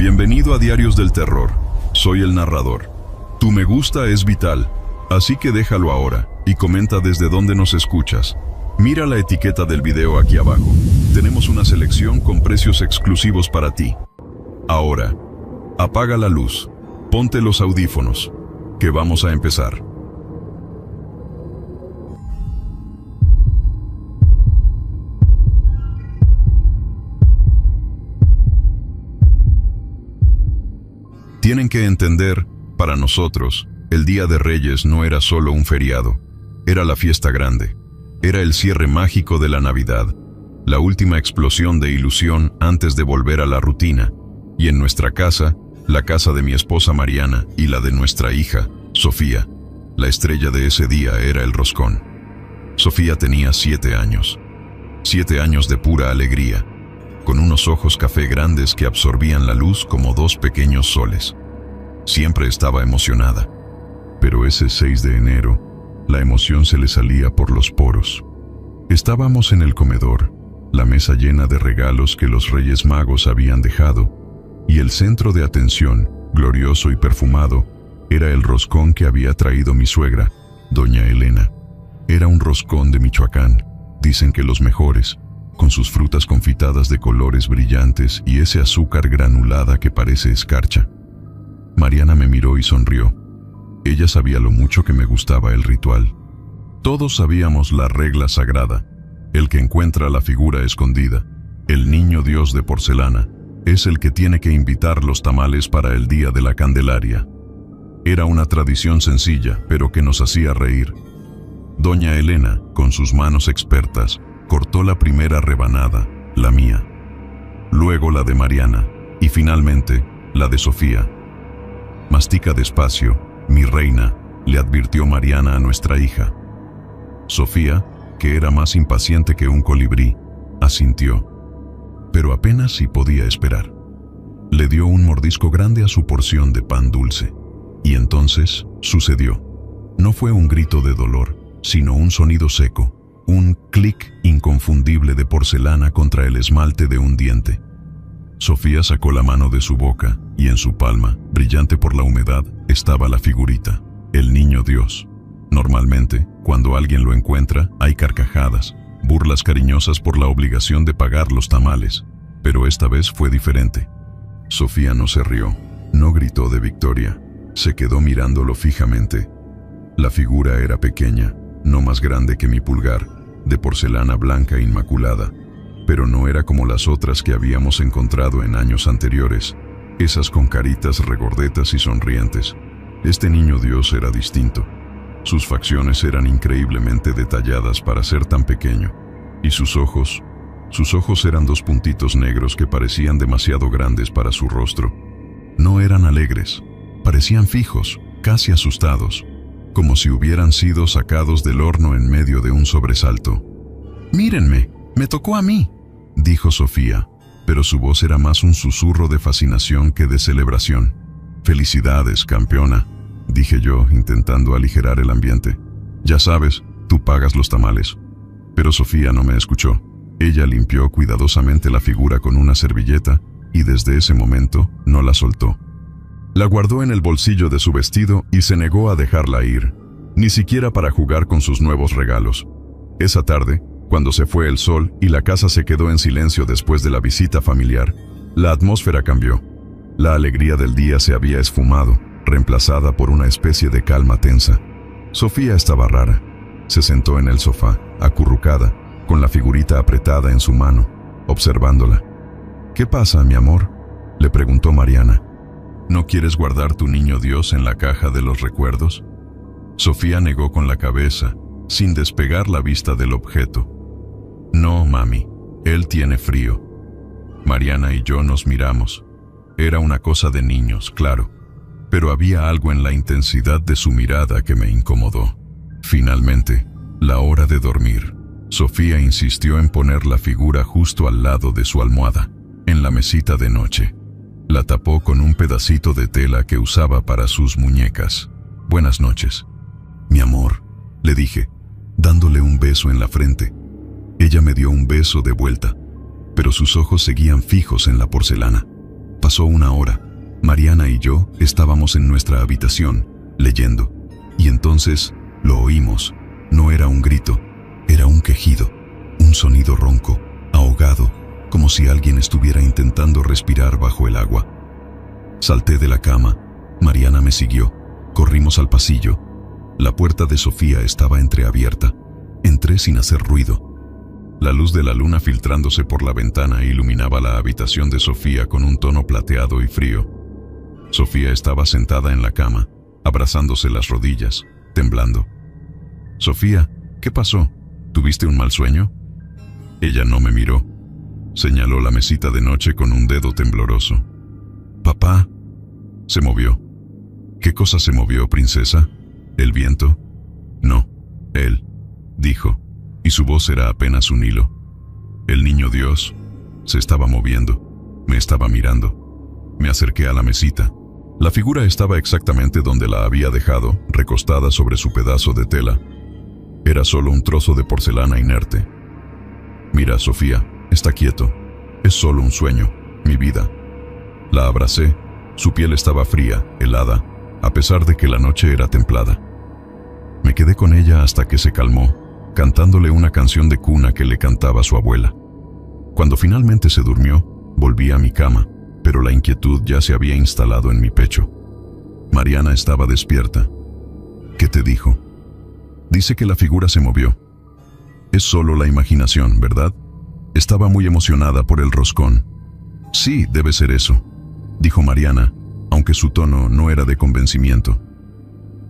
Bienvenido a Diarios del Terror. Soy el narrador. Tu me gusta es vital, así que déjalo ahora y comenta desde dónde nos escuchas. Mira la etiqueta del video aquí abajo. Tenemos una selección con precios exclusivos para ti. Ahora, apaga la luz, ponte los audífonos, que vamos a empezar. Tienen que entender, para nosotros, el Día de Reyes no era solo un feriado, era la fiesta grande, era el cierre mágico de la Navidad, la última explosión de ilusión antes de volver a la rutina, y en nuestra casa, la casa de mi esposa Mariana y la de nuestra hija, Sofía, la estrella de ese día era el roscón. Sofía tenía 7 años. 7 años de pura alegría, con unos ojos café grandes que absorbían la luz como 2 pequeños soles. Siempre estaba emocionada, pero ese 6 de enero, la emoción se le salía por los poros. Estábamos en el comedor, la mesa llena de regalos que los Reyes Magos habían dejado, y el centro de atención, glorioso y perfumado, era el roscón que había traído mi suegra, doña Elena. Era un roscón de Michoacán, dicen que los mejores, con sus frutas confitadas de colores brillantes y ese azúcar granulada que parece escarcha. Mariana me miró y sonrió. Ella sabía lo mucho que me gustaba el ritual. Todos sabíamos la regla sagrada. El que encuentra la figura escondida, el niño Dios de porcelana, es el que tiene que invitar los tamales para el día de la Candelaria. Era una tradición sencilla, pero que nos hacía reír. Doña Elena, con sus manos expertas, cortó la primera rebanada, la mía. Luego la de Mariana, y finalmente, la de Sofía. Mastica despacio, mi reina, le advirtió Mariana a nuestra hija. Sofía, que era más impaciente que un colibrí, asintió, pero apenas si podía esperar. Le dio un mordisco grande a su porción de pan dulce, y entonces sucedió. No fue un grito de dolor, sino un sonido seco, un clic inconfundible de porcelana contra el esmalte de un diente. Sofía sacó la mano de su boca, y en su palma, brillante por la humedad, estaba la figurita, el niño Dios. Normalmente, cuando alguien lo encuentra, hay carcajadas, burlas cariñosas por la obligación de pagar los tamales, pero esta vez fue diferente. Sofía no se rió, no gritó de victoria, se quedó mirándolo fijamente. La figura era pequeña, no más grande que mi pulgar, de porcelana blanca inmaculada, pero no era como las otras que habíamos encontrado en años anteriores, esas con caritas regordetas y sonrientes. Este niño Dios era distinto. Sus facciones eran increíblemente detalladas para ser tan pequeño, y sus ojos eran 2 puntitos negros que parecían demasiado grandes para su rostro. No eran alegres, parecían fijos, casi asustados, como si hubieran sido sacados del horno en medio de un sobresalto. «Mírenme, me tocó a mí», dijo Sofía, pero su voz era más un susurro de fascinación que de celebración. «Felicidades, campeona», dije yo, intentando aligerar el ambiente. «Ya sabes, tú pagas los tamales». Pero Sofía no me escuchó. Ella limpió cuidadosamente la figura con una servilleta y desde ese momento no la soltó. La guardó en el bolsillo de su vestido y se negó a dejarla ir, ni siquiera para jugar con sus nuevos regalos. Esa tarde, cuando se fue el sol y la casa se quedó en silencio después de la visita familiar, la atmósfera cambió. La alegría del día se había esfumado, reemplazada por una especie de calma tensa. Sofía estaba rara. Se sentó en el sofá, acurrucada, con la figurita apretada en su mano, observándola. «¿Qué pasa, mi amor?», le preguntó Mariana. «¿No quieres guardar tu niño Dios en la caja de los recuerdos?». Sofía negó con la cabeza, sin despegar la vista del objeto. «No, mami, él tiene frío». Mariana y yo nos miramos. Era una cosa de niños, claro, pero había algo en la intensidad de su mirada que me incomodó. Finalmente, la hora de dormir. Sofía insistió en poner la figura justo al lado de su almohada, en la mesita de noche. La tapó con un pedacito de tela que usaba para sus muñecas. «Buenas noches». «Mi amor», le dije, dándole un beso en la frente. Ella me dio un beso de vuelta, pero sus ojos seguían fijos en la porcelana. Pasó una hora. Mariana y yo estábamos en nuestra habitación, leyendo. Y entonces lo oímos. No era un grito, era un quejido, un sonido ronco, ahogado, como si alguien estuviera intentando respirar bajo el agua. Salté de la cama. Mariana me siguió. Corrimos al pasillo. La puerta de Sofía estaba entreabierta. Entré sin hacer ruido. La luz de la luna filtrándose por la ventana iluminaba la habitación de Sofía con un tono plateado y frío. Sofía estaba sentada en la cama, abrazándose las rodillas, temblando. «Sofía, ¿qué pasó? ¿Tuviste un mal sueño?» Ella no me miró. Señaló la mesita de noche con un dedo tembloroso. «Papá». Se movió. «¿Qué cosa se movió, princesa? ¿El viento?» «No, él», dijo, y su voz era apenas un hilo. El niño Dios se estaba moviendo, me estaba mirando. Me acerqué a la mesita. La figura estaba exactamente donde la había dejado, recostada sobre su pedazo de tela. Era solo un trozo de porcelana inerte. «Mira, Sofía, está quieto. Es solo un sueño, mi vida». La abracé. Su piel estaba fría, helada, a pesar de que la noche era templada. Me quedé con ella hasta que se calmó, cantándole una canción de cuna que le cantaba su abuela. Cuando finalmente se durmió, volví a mi cama, pero la inquietud ya se había instalado en mi pecho. Mariana estaba despierta. «¿Qué te dijo?» «Dice que la figura se movió». «Es solo la imaginación, ¿verdad?» Estaba muy emocionada por el roscón. «Sí, debe ser eso», dijo Mariana, aunque su tono no era de convencimiento.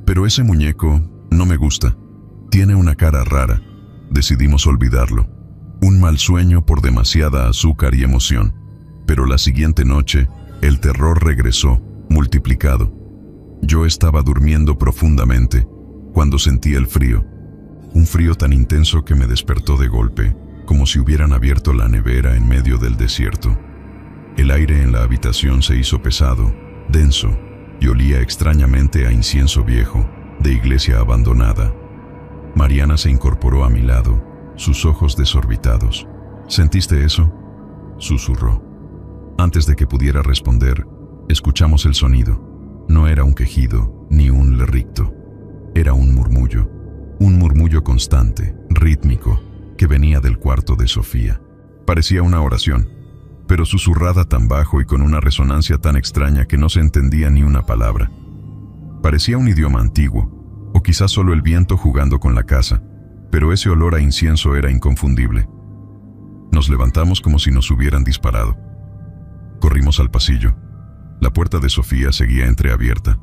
«Pero ese muñeco no me gusta. Tiene una cara rara. Decidimos olvidarlo. Un mal sueño por demasiada azúcar y emoción. Pero la siguiente noche, el terror regresó, multiplicado. Yo estaba durmiendo profundamente, cuando sentí el frío. Un frío tan intenso que me despertó de golpe, como si hubieran abierto la nevera en medio del desierto. El aire en la habitación se hizo pesado, denso, y olía extrañamente a incienso viejo, de iglesia abandonada. Mariana se incorporó a mi lado, sus ojos desorbitados. «¿Sentiste eso?», susurró. Antes de que pudiera responder, escuchamos el sonido. No era un quejido, ni un lerricto. Era un murmullo constante, rítmico, que venía del cuarto de Sofía. Parecía una oración, pero susurrada tan bajo y con una resonancia tan extraña que no se entendía ni una palabra. Parecía un idioma antiguo, o quizás solo el viento jugando con la casa, pero ese olor a incienso era inconfundible. Nos levantamos como si nos hubieran disparado. Corrimos al pasillo. La puerta de Sofía seguía entreabierta.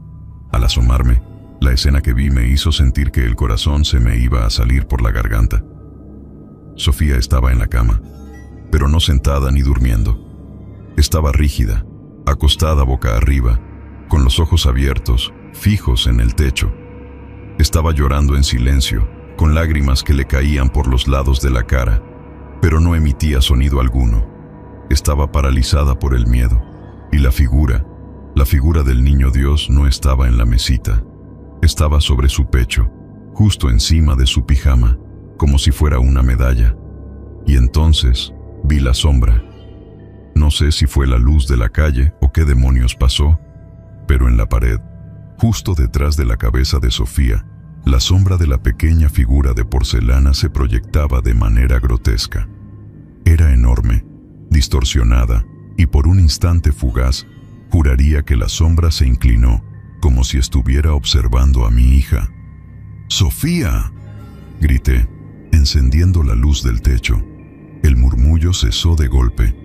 Al asomarme, la escena que vi me hizo sentir que el corazón se me iba a salir por la garganta. Sofía estaba en la cama, pero no sentada ni durmiendo. Estaba rígida, acostada boca arriba, con los ojos abiertos, fijos en el techo. Estaba llorando en silencio, con lágrimas que le caían por los lados de la cara, pero no emitía sonido alguno. Estaba paralizada por el miedo, y la figura del niño Dios no estaba en la mesita. Estaba sobre su pecho, justo encima de su pijama, como si fuera una medalla. Y entonces vi la sombra. No sé si fue la luz de la calle o qué demonios pasó, pero en la pared, justo detrás de la cabeza de Sofía, la sombra de la pequeña figura de porcelana se proyectaba de manera grotesca. Era enorme, distorsionada, y por un instante fugaz, juraría que la sombra se inclinó, como si estuviera observando a mi hija. «¡Sofía!», grité, encendiendo la luz del techo. El murmullo cesó de golpe.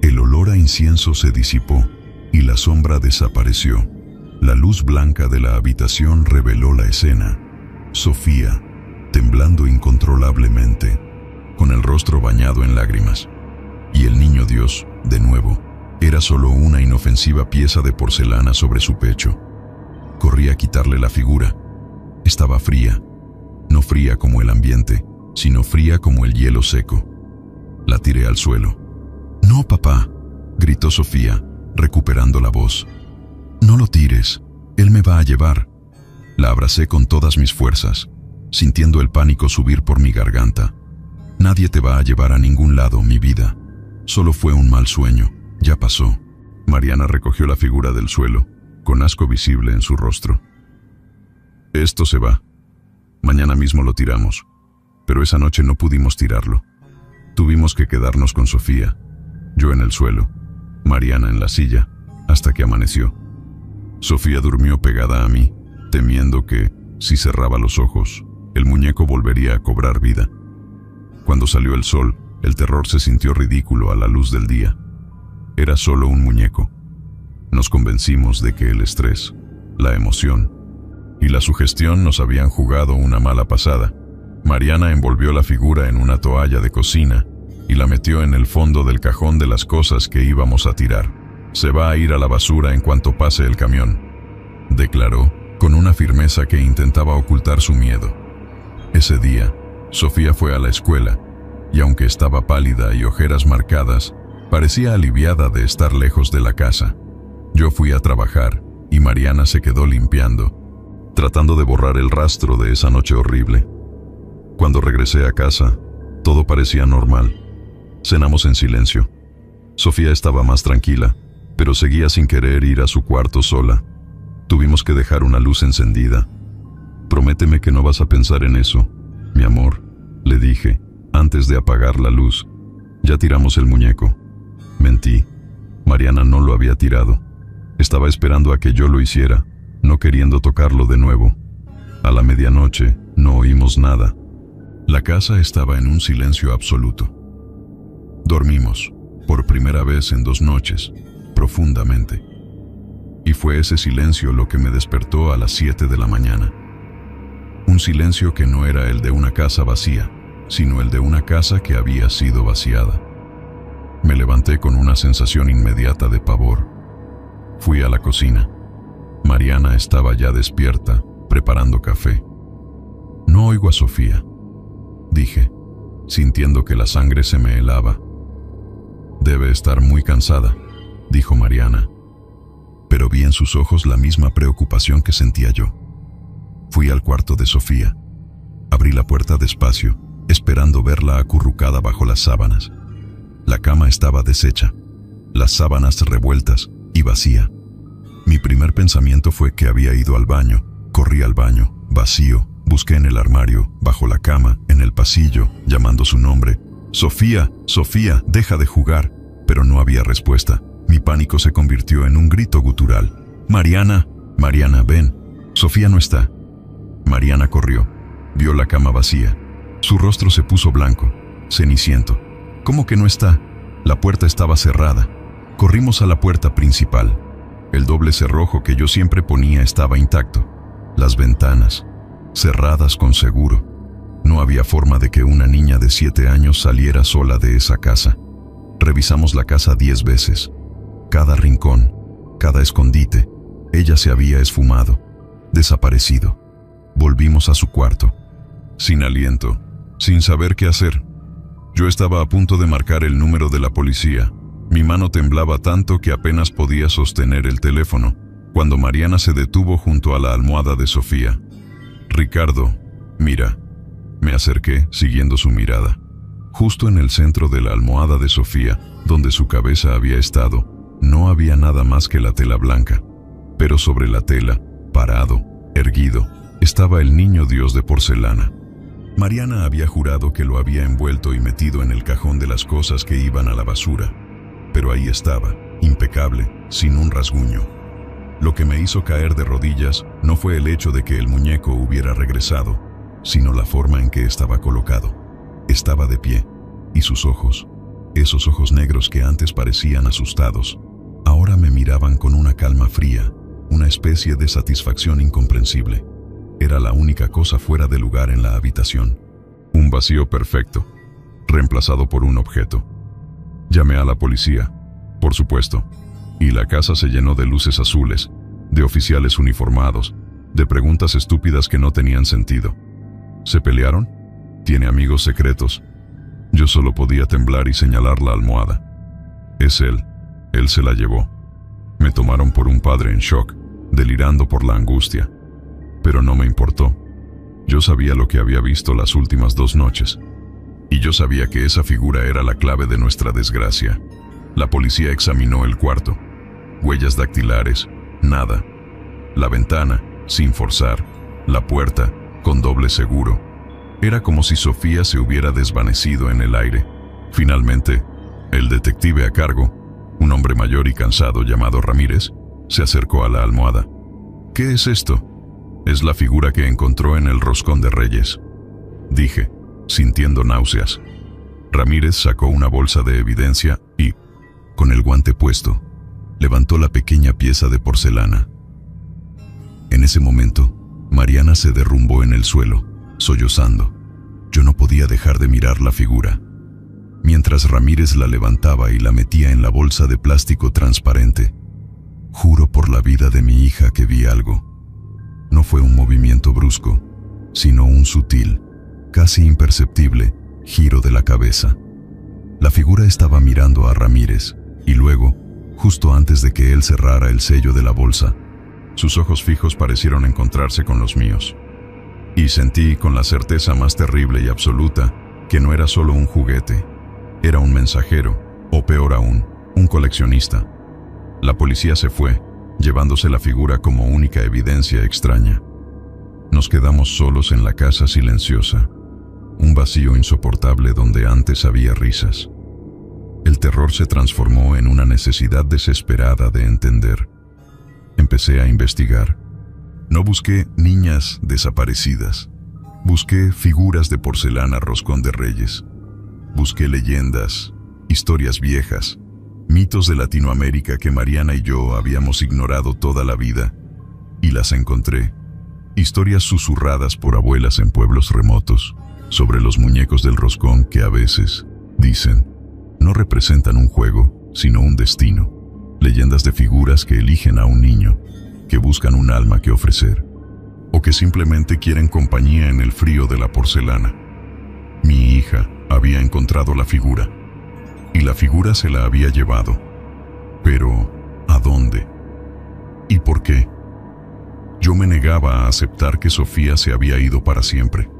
El olor a incienso se disipó, y la sombra desapareció. La luz blanca de la habitación reveló la escena. Sofía, temblando incontrolablemente, con el rostro bañado en lágrimas. Y el niño Dios, de nuevo, era solo una inofensiva pieza de porcelana sobre su pecho. Corrí a quitarle la figura. Estaba fría, no fría como el ambiente, sino fría como el hielo seco. La tiré al suelo. «No, papá», gritó Sofía, recuperando la voz. «No lo tires, él me va a llevar». La abracé con todas mis fuerzas, sintiendo el pánico subir por mi garganta. «Nadie te va a llevar a ningún lado, mi vida. Solo fue un mal sueño, ya pasó». Mariana recogió la figura del suelo, con asco visible en su rostro. Esto se va. Mañana mismo lo tiramos. Pero esa noche no pudimos tirarlo. Tuvimos que quedarnos con Sofía, yo en el suelo, Mariana en la silla, hasta que amaneció. Sofía durmió pegada a mí, temiendo que, si cerraba los ojos, el muñeco volvería a cobrar vida. Cuando salió el sol, el terror se sintió ridículo a la luz del día. Era solo un muñeco. Nos convencimos de que el estrés, la emoción y la sugestión nos habían jugado una mala pasada. Mariana envolvió la figura en una toalla de cocina y la metió en el fondo del cajón de las cosas que íbamos a tirar. Se va a ir a la basura en cuanto pase el camión, declaró, con una firmeza que intentaba ocultar su miedo. Ese día, Sofía fue a la escuela, y aunque estaba pálida y ojeras marcadas, parecía aliviada de estar lejos de la casa. Yo fui a trabajar, y Mariana se quedó limpiando, tratando de borrar el rastro de esa noche horrible. Cuando regresé a casa, todo parecía normal. Cenamos en silencio. Sofía estaba más tranquila, pero seguía sin querer ir a su cuarto sola. Tuvimos que dejar una luz encendida. Prométeme que no vas a pensar en eso, mi amor, le dije, antes de apagar la luz. Ya tiramos el muñeco. Mentí. Mariana no lo había tirado. Estaba esperando a que yo lo hiciera, no queriendo tocarlo de nuevo. A la medianoche no oímos nada. La casa estaba en un silencio absoluto. Dormimos, por primera vez en 2 noches, profundamente. Y fue ese silencio lo que me despertó a las 7 de la mañana. Un silencio que no era el de una casa vacía, sino el de una casa que había sido vaciada. Me levanté con una sensación inmediata de pavor. Fui a la cocina. Mariana estaba ya despierta, preparando café. No oigo a Sofía, dije, sintiendo que la sangre se me helaba. Debe estar muy cansada, dijo Mariana, pero vi en sus ojos la misma preocupación que sentía yo. Fui al cuarto de Sofía. Abrí la puerta despacio, esperando verla acurrucada bajo las sábanas. La cama estaba deshecha, las sábanas revueltas y vacía. Mi primer pensamiento fue que había ido al baño. Corrí al baño, vacío. Busqué en el armario, bajo la cama, en el pasillo, llamando su nombre. «Sofía, Sofía, deja de jugar». Pero no había respuesta. Mi pánico se convirtió en un grito gutural. «Mariana, Mariana, ven. Sofía no está». Mariana corrió. Vio la cama vacía. Su rostro se puso blanco, ceniciento. «¿Cómo que no está?» La puerta estaba cerrada. Corrimos a la puerta principal. El doble cerrojo que yo siempre ponía estaba intacto. Las ventanas, cerradas con seguro. No había forma de que una niña de 7 años saliera sola de esa casa. Revisamos la casa 10 veces. Cada rincón, cada escondite. Ella se había esfumado, desaparecido. Volvimos a su cuarto, sin aliento, sin saber qué hacer. Yo estaba a punto de marcar el número de la policía. Mi mano temblaba tanto que apenas podía sostener el teléfono, cuando Mariana se detuvo junto a la almohada de Sofía. «Ricardo, mira». Me acerqué, siguiendo su mirada. Justo en el centro de la almohada de Sofía, donde su cabeza había estado, no había nada más que la tela blanca. Pero sobre la tela, parado, erguido, estaba el niño Dios de porcelana. Mariana había jurado que lo había envuelto y metido en el cajón de las cosas que iban a la basura. Pero ahí estaba, impecable, sin un rasguño. Lo que me hizo caer de rodillas no fue el hecho de que el muñeco hubiera regresado, sino la forma en que estaba colocado. Estaba de pie, y sus ojos, esos ojos negros que antes parecían asustados, ahora me miraban con una calma fría, una especie de satisfacción incomprensible. Era la única cosa fuera de lugar en la habitación. Un vacío perfecto, reemplazado por un objeto. Llamé a la policía, por supuesto, y la casa se llenó de luces azules, de oficiales uniformados, de preguntas estúpidas que no tenían sentido. ¿Se pelearon? ¿Tiene amigos secretos? Yo solo podía temblar y señalar la almohada. Es él se la llevó. Me tomaron por un padre en shock, delirando por la angustia. Pero no me importó. Yo sabía lo que había visto las últimas 2 noches. Y yo sabía que esa figura era la clave de nuestra desgracia. La policía examinó el cuarto. huellas dactilares, nada. La ventana, sin forzar, la puerta, con doble seguro. Era como si Sofía se hubiera desvanecido en el aire. Finalmente, el detective a cargo, un hombre mayor y cansado llamado Ramírez, se acercó a la almohada. «¿Qué es esto?» «Es la figura que encontró en el roscón de Reyes», dije, sintiendo náuseas. Ramírez sacó una bolsa de evidencia y, con el guante puesto, levantó la pequeña pieza de porcelana. En ese momento, Mariana se derrumbó en el suelo, sollozando. Yo no podía dejar de mirar la figura, mientras Ramírez la levantaba y la metía en la bolsa de plástico transparente. Juro por la vida de mi hija que vi algo. No fue un movimiento brusco, sino un sutil, casi imperceptible, giro de la cabeza. La figura estaba mirando a Ramírez, y luego, justo antes de que él cerrara el sello de la bolsa, sus ojos fijos parecieron encontrarse con los míos. Y sentí con la certeza más terrible y absoluta que no era solo un juguete, era un mensajero, o peor aún, un coleccionista. La policía se fue, llevándose la figura como única evidencia extraña. Nos quedamos solos en la casa silenciosa, un vacío insoportable donde antes había risas. El terror se transformó en una necesidad desesperada de entender. Empecé a investigar. No busqué niñas desaparecidas. Busqué figuras de porcelana roscón de Reyes. Busqué leyendas, historias viejas, mitos de Latinoamérica que Mariana y yo habíamos ignorado toda la vida. Y las encontré. Historias susurradas por abuelas en pueblos remotos, sobre los muñecos del roscón que a veces, dicen, no representan un juego, sino un destino. Leyendas de figuras que eligen a un niño, que buscan un alma que ofrecer, o que simplemente quieren compañía en el frío de la porcelana. Mi hija había encontrado la figura, y la figura se la había llevado. Pero, ¿a dónde? ¿Y por qué? Yo me negaba a aceptar que Sofía se había ido para siempre,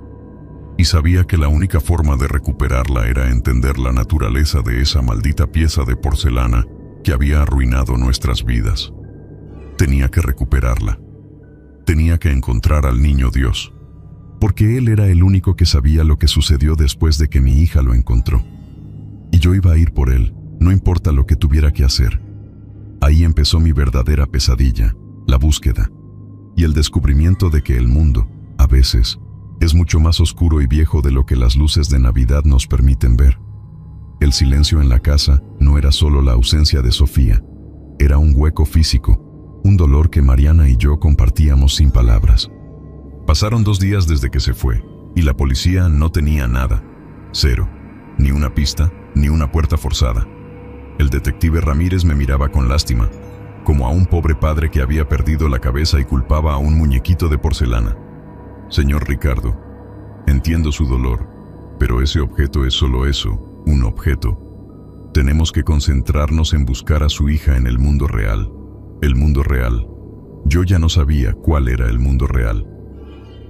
y sabía que la única forma de recuperarla era entender la naturaleza de esa maldita pieza de porcelana que había arruinado nuestras vidas. Tenía que recuperarla. Tenía que encontrar al niño Dios, porque él era el único que sabía lo que sucedió después de que mi hija lo encontró. Y yo iba a ir por él, no importa lo que tuviera que hacer. Ahí empezó mi verdadera pesadilla, la búsqueda, y el descubrimiento de que el mundo, a veces, es mucho más oscuro y viejo de lo que las luces de Navidad nos permiten ver. El silencio en la casa no era solo la ausencia de Sofía, era un hueco físico, un dolor que Mariana y yo compartíamos sin palabras. Pasaron 2 días desde que se fue, y la policía no tenía nada. Cero. Ni una pista, ni una puerta forzada. El detective Ramírez me miraba con lástima, como a un pobre padre que había perdido la cabeza y culpaba a un muñequito de porcelana. Señor Ricardo, entiendo su dolor, pero ese objeto es solo eso, un objeto. Tenemos que concentrarnos en buscar a su hija en el mundo real. El mundo real. Yo ya no sabía cuál era el mundo real.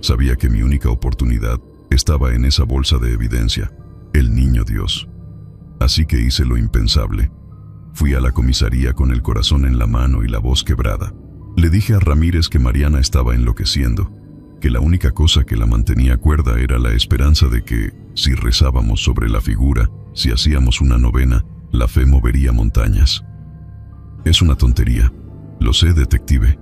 Sabía que mi única oportunidad estaba en esa bolsa de evidencia, el niño Dios. Así que hice lo impensable. Fui a la comisaría con el corazón en la mano y la voz quebrada. Le dije a Ramírez que Mariana estaba enloqueciendo, que la única cosa que la mantenía cuerda era la esperanza de que, si rezábamos sobre la figura, si hacíamos una novena, la fe movería montañas. Es una tontería. Lo sé, detective,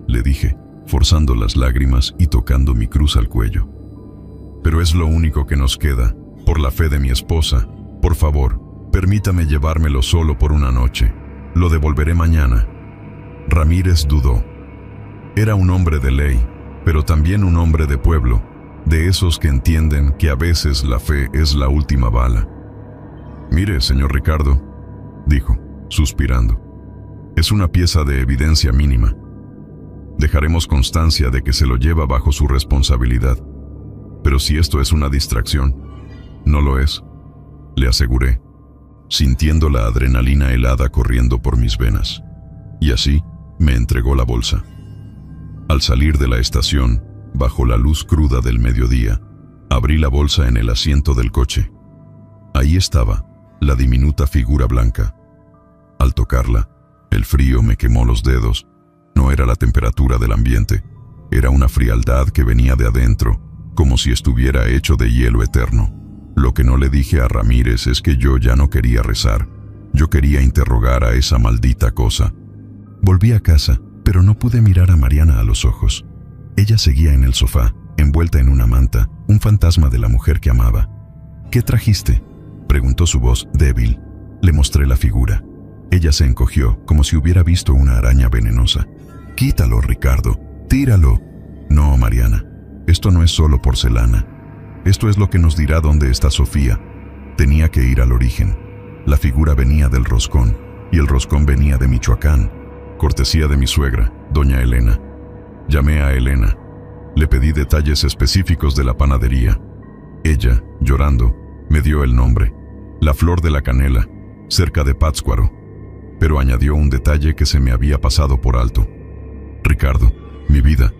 le dije, forzando las lágrimas y tocando mi cruz al cuello. Pero es lo único que nos queda, por la fe de mi esposa. Por favor, permítame llevármelo solo por una noche. Lo devolveré mañana. Ramírez dudó. Era un hombre de ley, pero también un hombre de pueblo, de esos que entienden que a veces la fe es la última bala. Mire, señor Ricardo, dijo, suspirando. Es una pieza de evidencia mínima. Dejaremos constancia de que se lo lleva bajo su responsabilidad. Pero si esto es una distracción, no lo es, le aseguré, sintiendo la adrenalina helada corriendo por mis venas. Y así me entregó la bolsa. Al salir de la estación, bajo la luz cruda del mediodía, abrí la bolsa en el asiento del coche. Ahí estaba, la diminuta figura blanca. Al tocarla, El frío me quemó los dedos. No era la temperatura del ambiente, era una frialdad que venía de adentro, como si estuviera hecho de hielo eterno. Lo que no le dije a Ramírez es que yo ya no quería rezar. Yo quería interrogar a esa maldita cosa. Volví a casa, pero no pude mirar a Mariana a los ojos. Ella seguía en el sofá, envuelta en una manta, un fantasma de la mujer que amaba. ¿Qué trajiste?, preguntó su voz débil. Le mostré la figura. Ella se encogió, como si hubiera visto una araña venenosa. «Quítalo, Ricardo. Tíralo». «No, Mariana. Esto no es solo porcelana. Esto es lo que nos dirá dónde está Sofía». Tenía que ir al origen. La figura venía del roscón, y el roscón venía de Michoacán, cortesía de mi suegra, doña Elena. Llamé a Elena. Le pedí detalles específicos de la panadería. Ella, llorando, me dio el nombre: La Flor de la Canela, cerca de Pátzcuaro. Pero añadió un detalle que se me había pasado por alto. «Ricardo, mi vida,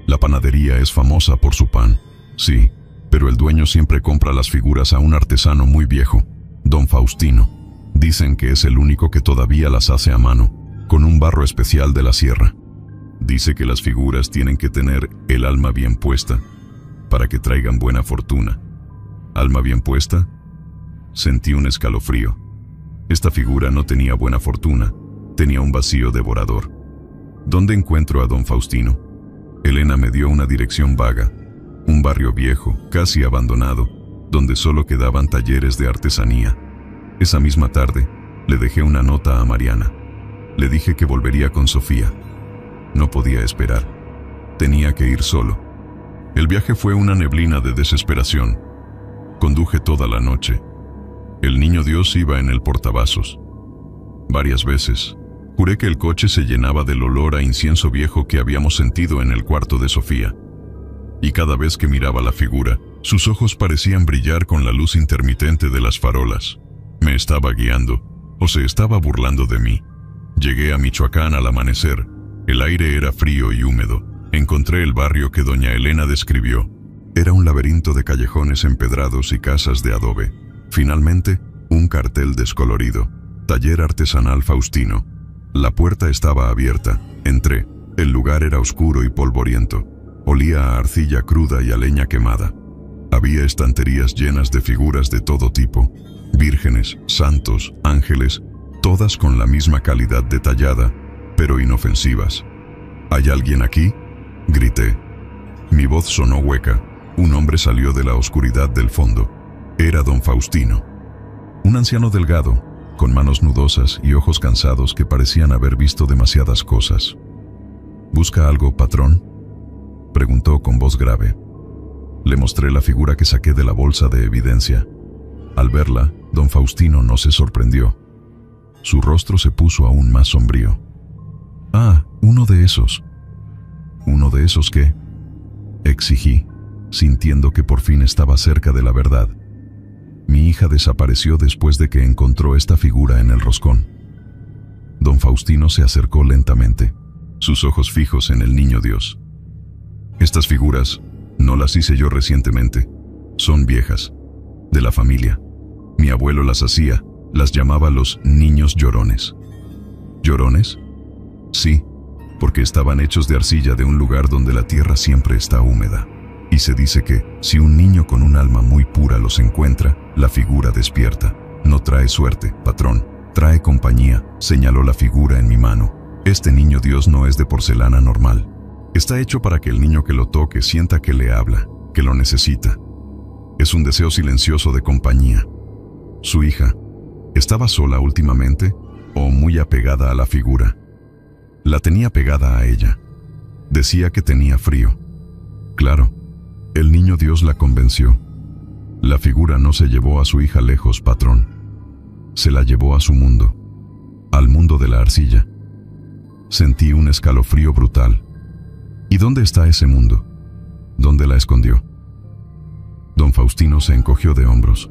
la panadería es famosa por su pan, sí, pero el dueño siempre compra las figuras a un artesano muy viejo, don Faustino. Dicen que es el único que todavía las hace a mano, con un barro especial de la sierra. Dice que las figuras tienen que tener el alma bien puesta, para que traigan buena fortuna». ¿Alma bien puesta? Sentí un escalofrío. Esta figura no tenía buena fortuna, tenía un vacío devorador. ¿Dónde encuentro a don Faustino? Elena me dio una dirección vaga, un barrio viejo, casi abandonado, donde solo quedaban talleres de artesanía. Esa misma tarde, le dejé una nota a Mariana. Le dije que volvería con Sofía. No podía esperar. Tenía que ir solo. El viaje fue una neblina de desesperación. Conduje toda la noche. El niño Dios iba en el portavasos. Varias veces, juré que el coche se llenaba del olor a incienso viejo que habíamos sentido en el cuarto de Sofía. Y cada vez que miraba la figura, sus ojos parecían brillar con la luz intermitente de las farolas. Me estaba guiando, o se estaba burlando de mí. Llegué a Michoacán al amanecer. El aire era frío y húmedo. Encontré el barrio que doña Elena describió. Era un laberinto de callejones empedrados y casas de adobe. Finalmente, un cartel descolorido: Taller Artesanal Faustino. La puerta estaba abierta. Entré. El lugar era oscuro y polvoriento. Olía a arcilla cruda y a leña quemada. Había estanterías llenas de figuras de todo tipo: vírgenes, santos, ángeles, todas con la misma calidad detallada, pero inofensivas. ¿Hay alguien aquí?, grité. Mi voz sonó hueca. Un hombre salió de la oscuridad del fondo. Era don Faustino. Un anciano delgado, con manos nudosas y ojos cansados que parecían haber visto demasiadas cosas. ¿Busca algo, patrón?, preguntó con voz grave. Le mostré la figura que saqué de la bolsa de evidencia. Al verla, don Faustino no se sorprendió. Su rostro se puso aún más sombrío. «Ah, uno de esos». «¿Uno de esos qué?», exigí, sintiendo que por fin estaba cerca de la verdad. Mi hija desapareció después de que encontró esta figura en el roscón. Don Faustino se acercó lentamente, sus ojos fijos en el niño Dios. «Estas figuras no las hice yo recientemente, son viejas, de la familia. Mi abuelo las hacía, las llamaba los niños llorones». ¿Llorones? Sí, porque estaban hechos de arcilla de un lugar donde la tierra siempre está húmeda. Y se dice que, si un niño con un alma muy pura los encuentra, la figura despierta. «No trae suerte, patrón, trae compañía», señaló la figura en mi mano. «Este niño Dios no es de porcelana normal. Está hecho para que el niño que lo toque sienta que le habla, que lo necesita. Es un deseo silencioso de compañía». Su hija, ¿estaba sola últimamente o muy apegada a la figura? La tenía pegada a ella. Decía que tenía frío. Claro, el niño Dios la convenció. La figura no se llevó a su hija lejos, patrón. Se la llevó a su mundo, al mundo de la arcilla. Sentí un escalofrío brutal. ¿Y dónde está ese mundo? ¿Dónde la escondió? Don Faustino se encogió de hombros.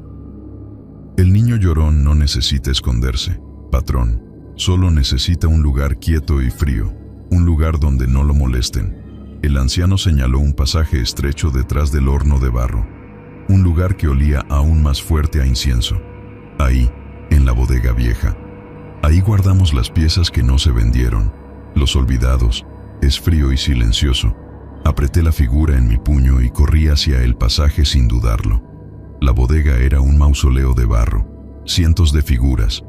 El niño llorón no necesita esconderse, patrón. Solo necesita un lugar quieto y frío, un lugar donde no lo molesten. El anciano señaló un pasaje estrecho detrás del horno de barro, un lugar que olía aún más fuerte a incienso. Ahí, en la bodega vieja. Ahí guardamos las piezas que no se vendieron, los olvidados. Es frío y silencioso. Apreté la figura en mi puño y corrí hacia el pasaje sin dudarlo. La bodega era un mausoleo de barro. Cientos de figuras,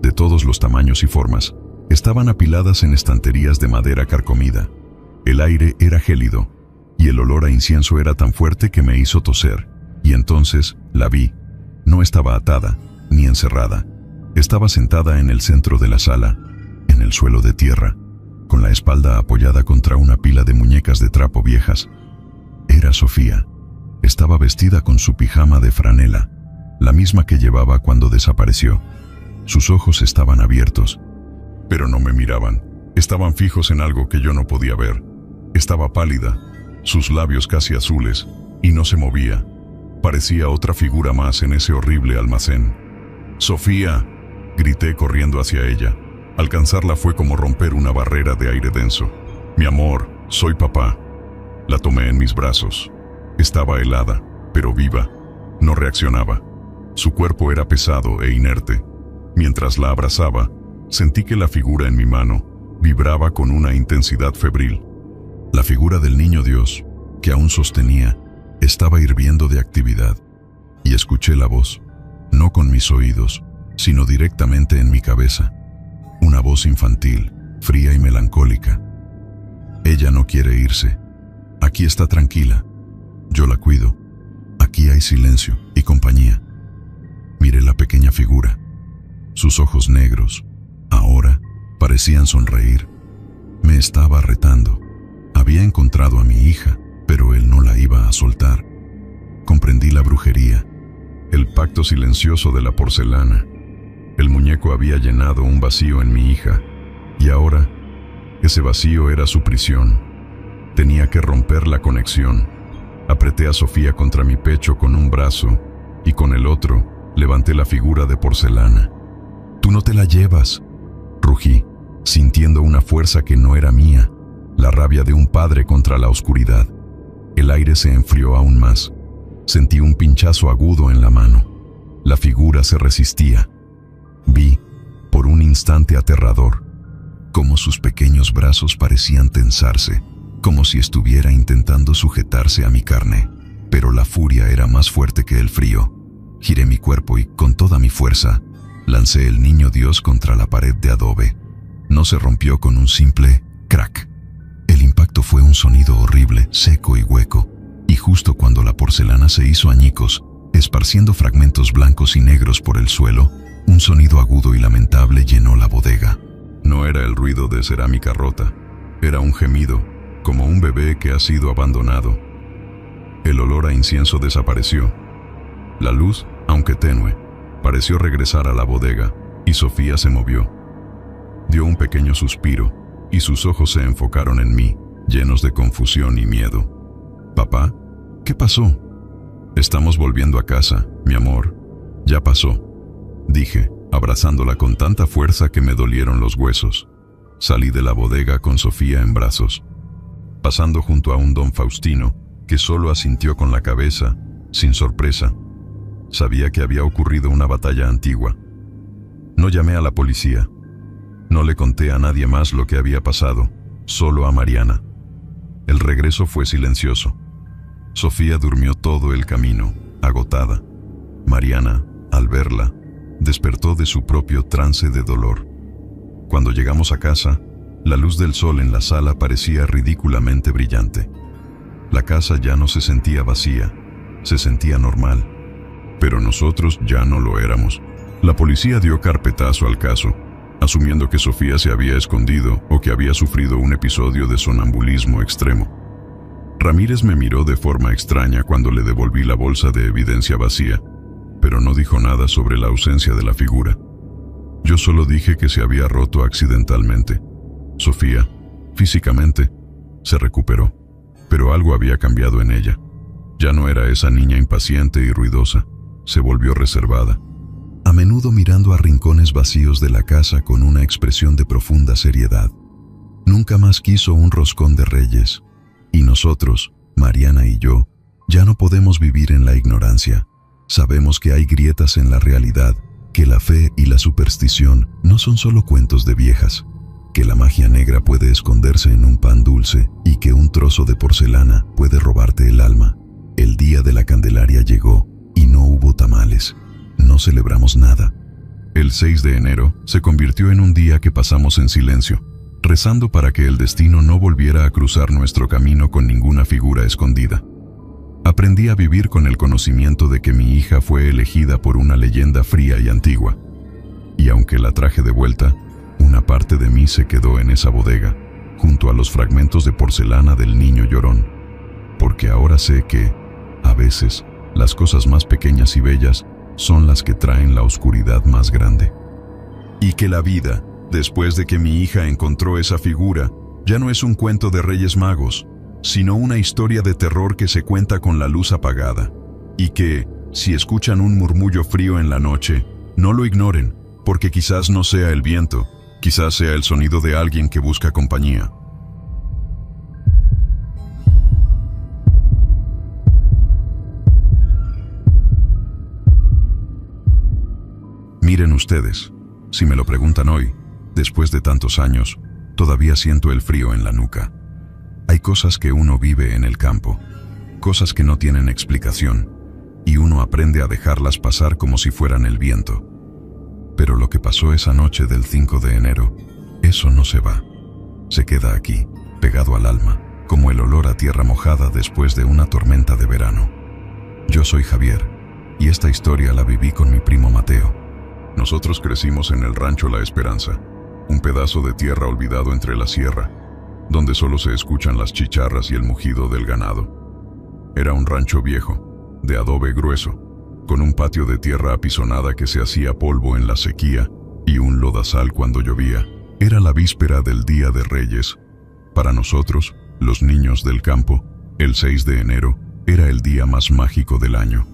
de todos los tamaños y formas, estaban apiladas en estanterías de madera carcomida. El aire era gélido, y el olor a incienso era tan fuerte que me hizo toser. Y entonces la vi. No estaba atada, ni encerrada. Estaba sentada en el centro de la sala, en el suelo de tierra, con la espalda apoyada contra una pila de muñecas de trapo viejas. Era Sofía. Estaba vestida con su pijama de franela, la misma que llevaba cuando desapareció. Sus ojos estaban abiertos, pero no me miraban. Estaban fijos en algo que yo no podía ver. Estaba pálida, sus labios casi azules, y no se movía. Parecía otra figura más en ese horrible almacén. «¡Sofía!», grité corriendo hacia ella. Alcanzarla fue como romper una barrera de aire denso. «Mi amor, soy papá». La tomé en mis brazos. Estaba helada, pero viva. No reaccionaba. Su cuerpo era pesado e inerte. Mientras la abrazaba, sentí que la figura en mi mano vibraba con una intensidad febril. La figura del niño Dios, que aún sostenía, estaba hirviendo de actividad. Y escuché la voz, no con mis oídos, sino directamente en mi cabeza. Una voz infantil, fría y melancólica. «Ella no quiere irse. Aquí está tranquila. Yo la cuido. Aquí hay silencio y compañía». Miré la pequeña figura. Sus ojos negros, ahora, parecían sonreír. Me estaba retando. Había encontrado a mi hija, pero él no la iba a soltar. Comprendí la brujería, el pacto silencioso de la porcelana. El muñeco había llenado un vacío en mi hija, y ahora, ese vacío era su prisión. Tenía que romper la conexión. Apreté a Sofía contra mi pecho con un brazo, y con el otro, levanté la figura de porcelana. «¡Tú no te la llevas!», rugí, sintiendo una fuerza que no era mía, la rabia de un padre contra la oscuridad. El aire se enfrió aún más. Sentí un pinchazo agudo en la mano. La figura se resistía. Vi, por un instante aterrador, cómo sus pequeños brazos parecían tensarse, como si estuviera intentando sujetarse a mi carne. Pero la furia era más fuerte que el frío. Giré mi cuerpo y, con toda mi fuerza, lancé el niño Dios contra la pared de adobe. No se rompió con un simple crack. El impacto fue un sonido horrible, seco y hueco, y justo cuando la porcelana se hizo añicos, esparciendo fragmentos blancos y negros por el suelo, un sonido agudo y lamentable llenó la bodega. No era el ruido de cerámica rota, era un gemido, como un bebé que ha sido abandonado. El olor a incienso desapareció. La luz, aunque tenue, pareció regresar a la bodega, y Sofía se movió. Dio un pequeño suspiro, y sus ojos se enfocaron en mí, llenos de confusión y miedo. «Papá, ¿qué pasó?» «Estamos volviendo a casa, mi amor. Ya pasó», dije, abrazándola con tanta fuerza que me dolieron los huesos. Salí de la bodega con Sofía en brazos, pasando junto a un don Faustino, que solo asintió con la cabeza, sin sorpresa. Sabía que había ocurrido una batalla antigua. No llamé a la policía. No le conté a nadie más lo que había pasado, solo a Mariana. El regreso fue silencioso. Sofía durmió todo el camino, agotada. Mariana, al verla, despertó de su propio trance de dolor. Cuando llegamos a casa, la luz del sol en la sala parecía ridículamente brillante. La casa ya no se sentía vacía, se sentía normal. Pero nosotros ya no lo éramos. La policía dio carpetazo al caso, asumiendo que Sofía se había escondido o que había sufrido un episodio de sonambulismo extremo. Ramírez me miró de forma extraña cuando le devolví la bolsa de evidencia vacía, pero no dijo nada sobre la ausencia de la figura. Yo solo dije que se había roto accidentalmente. Sofía, físicamente, se recuperó, pero algo había cambiado en ella. Ya no era esa niña impaciente y ruidosa. Se volvió reservada, a menudo mirando a rincones vacíos de la casa con una expresión de profunda seriedad. Nunca más quiso un roscón de Reyes. Y nosotros, Mariana y yo, ya no podemos vivir en la ignorancia. Sabemos que hay grietas en la realidad que la fe y la superstición no son solo cuentos de viejas, que la magia negra puede esconderse en un pan dulce y que un trozo de porcelana puede robarte el alma. El día de la Candelaria llegó y no hubo tamales. No celebramos nada. El 6 de enero se convirtió en un día que pasamos en silencio, rezando para que el destino no volviera a cruzar nuestro camino con ninguna figura escondida. Aprendí a vivir con el conocimiento de que mi hija fue elegida por una leyenda fría y antigua. Y aunque la traje de vuelta, una parte de mí se quedó en esa bodega, junto a los fragmentos de porcelana del niño llorón. Porque ahora sé que, a veces, las cosas más pequeñas y bellas son las que traen la oscuridad más grande. Y que la vida, después de que mi hija encontró esa figura, ya no es un cuento de Reyes Magos, sino una historia de terror que se cuenta con la luz apagada. Y que, si escuchan un murmullo frío en la noche, no lo ignoren, porque quizás no sea el viento, quizás sea el sonido de alguien que busca compañía. Miren ustedes, si me lo preguntan hoy, después de tantos años, todavía siento el frío en la nuca. Hay cosas que uno vive en el campo, cosas que no tienen explicación, y uno aprende a dejarlas pasar como si fueran el viento. Pero lo que pasó esa noche del 5 de enero, eso no se va. Se queda aquí, pegado al alma, como el olor a tierra mojada después de una tormenta de verano. Yo soy Javier, y esta historia la viví con mi primo Mateo. Nosotros crecimos en el rancho La Esperanza, un pedazo de tierra olvidado entre la sierra, donde solo se escuchan las chicharras y el mugido del ganado. Era un rancho viejo, de adobe grueso, con un patio de tierra apisonada que se hacía polvo en la sequía y un lodazal cuando llovía. Era la víspera del Día de Reyes. Para nosotros, los niños del campo, el 6 de enero era el día más mágico del año.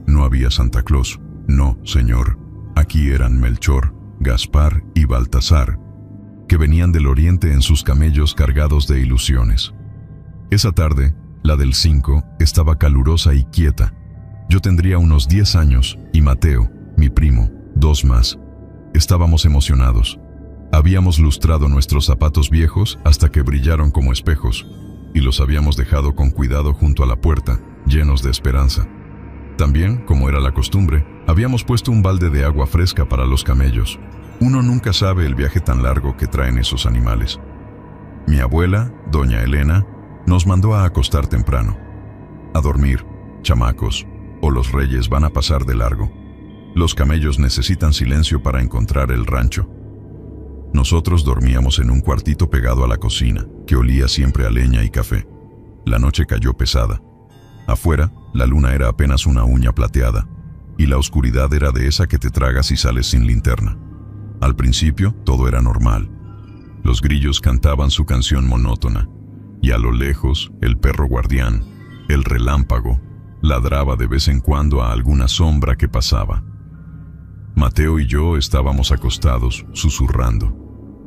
No había Santa Claus, no, señor. Aquí eran Melchor, Gaspar y Baltasar, que venían del oriente en sus camellos cargados de ilusiones. Esa tarde, la del 5, estaba calurosa y quieta. Yo tendría unos 10 años y Mateo, mi primo, 2 más. Estábamos emocionados. Habíamos lustrado nuestros zapatos viejos hasta que brillaron como espejos, y los habíamos dejado con cuidado junto a la puerta, llenos de esperanza. También, como era la costumbre, habíamos puesto un balde de agua fresca para los camellos. Uno nunca sabe el viaje tan largo que traen esos animales. Mi abuela, doña Elena, nos mandó a acostar temprano. A dormir, chamacos, o los reyes van a pasar de largo. Los camellos necesitan silencio para encontrar el rancho. Nosotros dormíamos en un cuartito pegado a la cocina, que olía siempre a leña y café. La noche cayó pesada. Afuera, la luna era apenas una uña plateada, y la oscuridad era de esa que te tragas y sales sin linterna. Al principio, todo era normal. Los grillos cantaban su canción monótona, y a lo lejos, el perro guardián, el relámpago, ladraba de vez en cuando a alguna sombra que pasaba. Mateo y yo estábamos acostados, susurrando.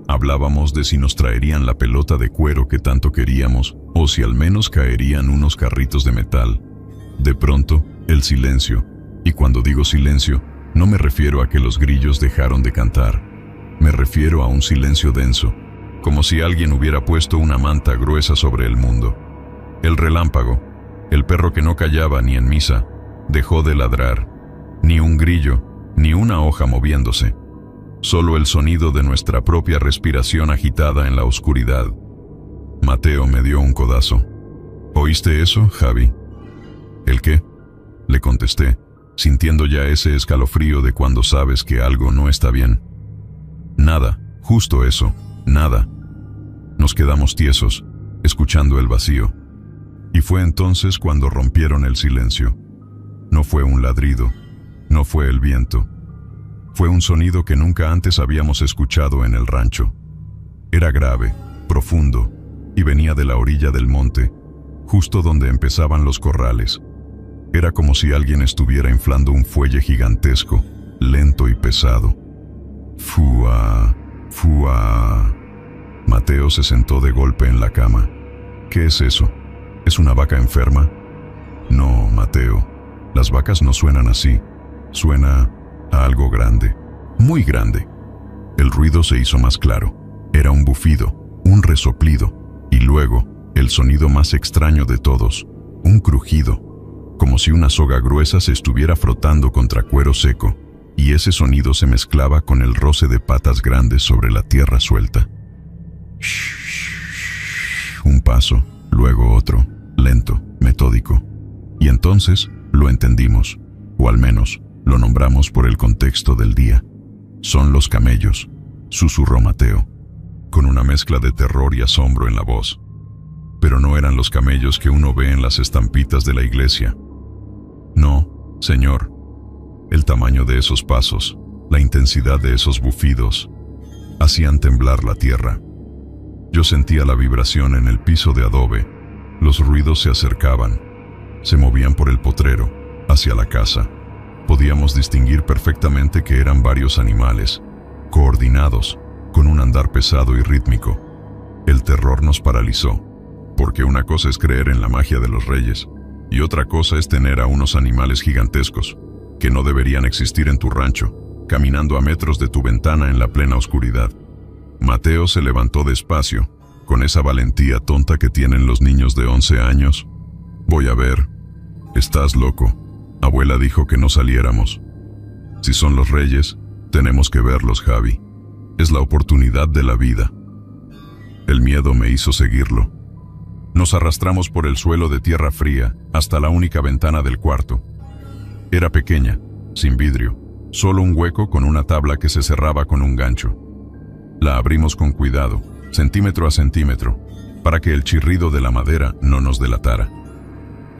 Hablábamos de si nos traerían la pelota de cuero que tanto queríamos, o si al menos caerían unos carritos de metal. De pronto, el silencio, y cuando digo silencio, no me refiero a que los grillos dejaron de cantar. Me refiero a un silencio denso, como si alguien hubiera puesto una manta gruesa sobre el mundo. El relámpago, el perro que no callaba ni en misa, dejó de ladrar. Ni un grillo, ni una hoja moviéndose. Solo el sonido de nuestra propia respiración agitada en la oscuridad. Mateo me dio un codazo. ¿Oíste eso, Javi? ¿El qué? Le contesté, sintiendo ya ese escalofrío de cuando sabes que algo no está bien. Nada, justo eso, nada. Nos quedamos tiesos, escuchando el vacío. Y fue entonces cuando rompieron el silencio. No fue un ladrido, no fue el viento. Fue un sonido que nunca antes habíamos escuchado en el rancho. Era grave, profundo, y venía de la orilla del monte, justo donde empezaban los corrales. Era como si alguien estuviera inflando un fuelle gigantesco, lento y pesado. Fua, fua. Mateo se sentó de golpe en la cama. ¿Qué es eso? ¿Es una vaca enferma? No, Mateo, las vacas no suenan así. Suena a algo grande, muy grande. El ruido se hizo más claro. Era un bufido, un resoplido, y luego, el sonido más extraño de todos, un crujido, como si una soga gruesa se estuviera frotando contra cuero seco, y ese sonido se mezclaba con el roce de patas grandes sobre la tierra suelta. Un paso, luego otro, lento, metódico. Y entonces lo entendimos, o al menos lo nombramos por el contexto del día. Son los camellos, susurró Mateo, con una mezcla de terror y asombro en la voz. Pero no eran los camellos que uno ve en las estampitas de la iglesia. No, señor. El tamaño de esos pasos, la intensidad de esos bufidos, hacían temblar la tierra. Yo sentía la vibración en el piso de adobe. Los ruidos se acercaban, se movían por el potrero, hacia la casa. Podíamos distinguir perfectamente que eran varios animales, coordinados, con un andar pesado y rítmico. El terror nos paralizó, porque una cosa es creer en la magia de los reyes, y otra cosa es tener a unos animales gigantescos, que no deberían existir en tu rancho, caminando a metros de tu ventana en la plena oscuridad. Mateo se levantó despacio, con esa valentía tonta que tienen los niños de 11 años. Voy a ver. Estás loco. Abuela dijo que no saliéramos. Si son los reyes, tenemos que verlos, Javi. Es la oportunidad de la vida. El miedo me hizo seguirlo. Nos arrastramos por el suelo de tierra fría hasta la única ventana del cuarto. Era pequeña, sin vidrio, solo un hueco con una tabla que se cerraba con un gancho. La abrimos con cuidado, centímetro a centímetro, para que el chirrido de la madera no nos delatara.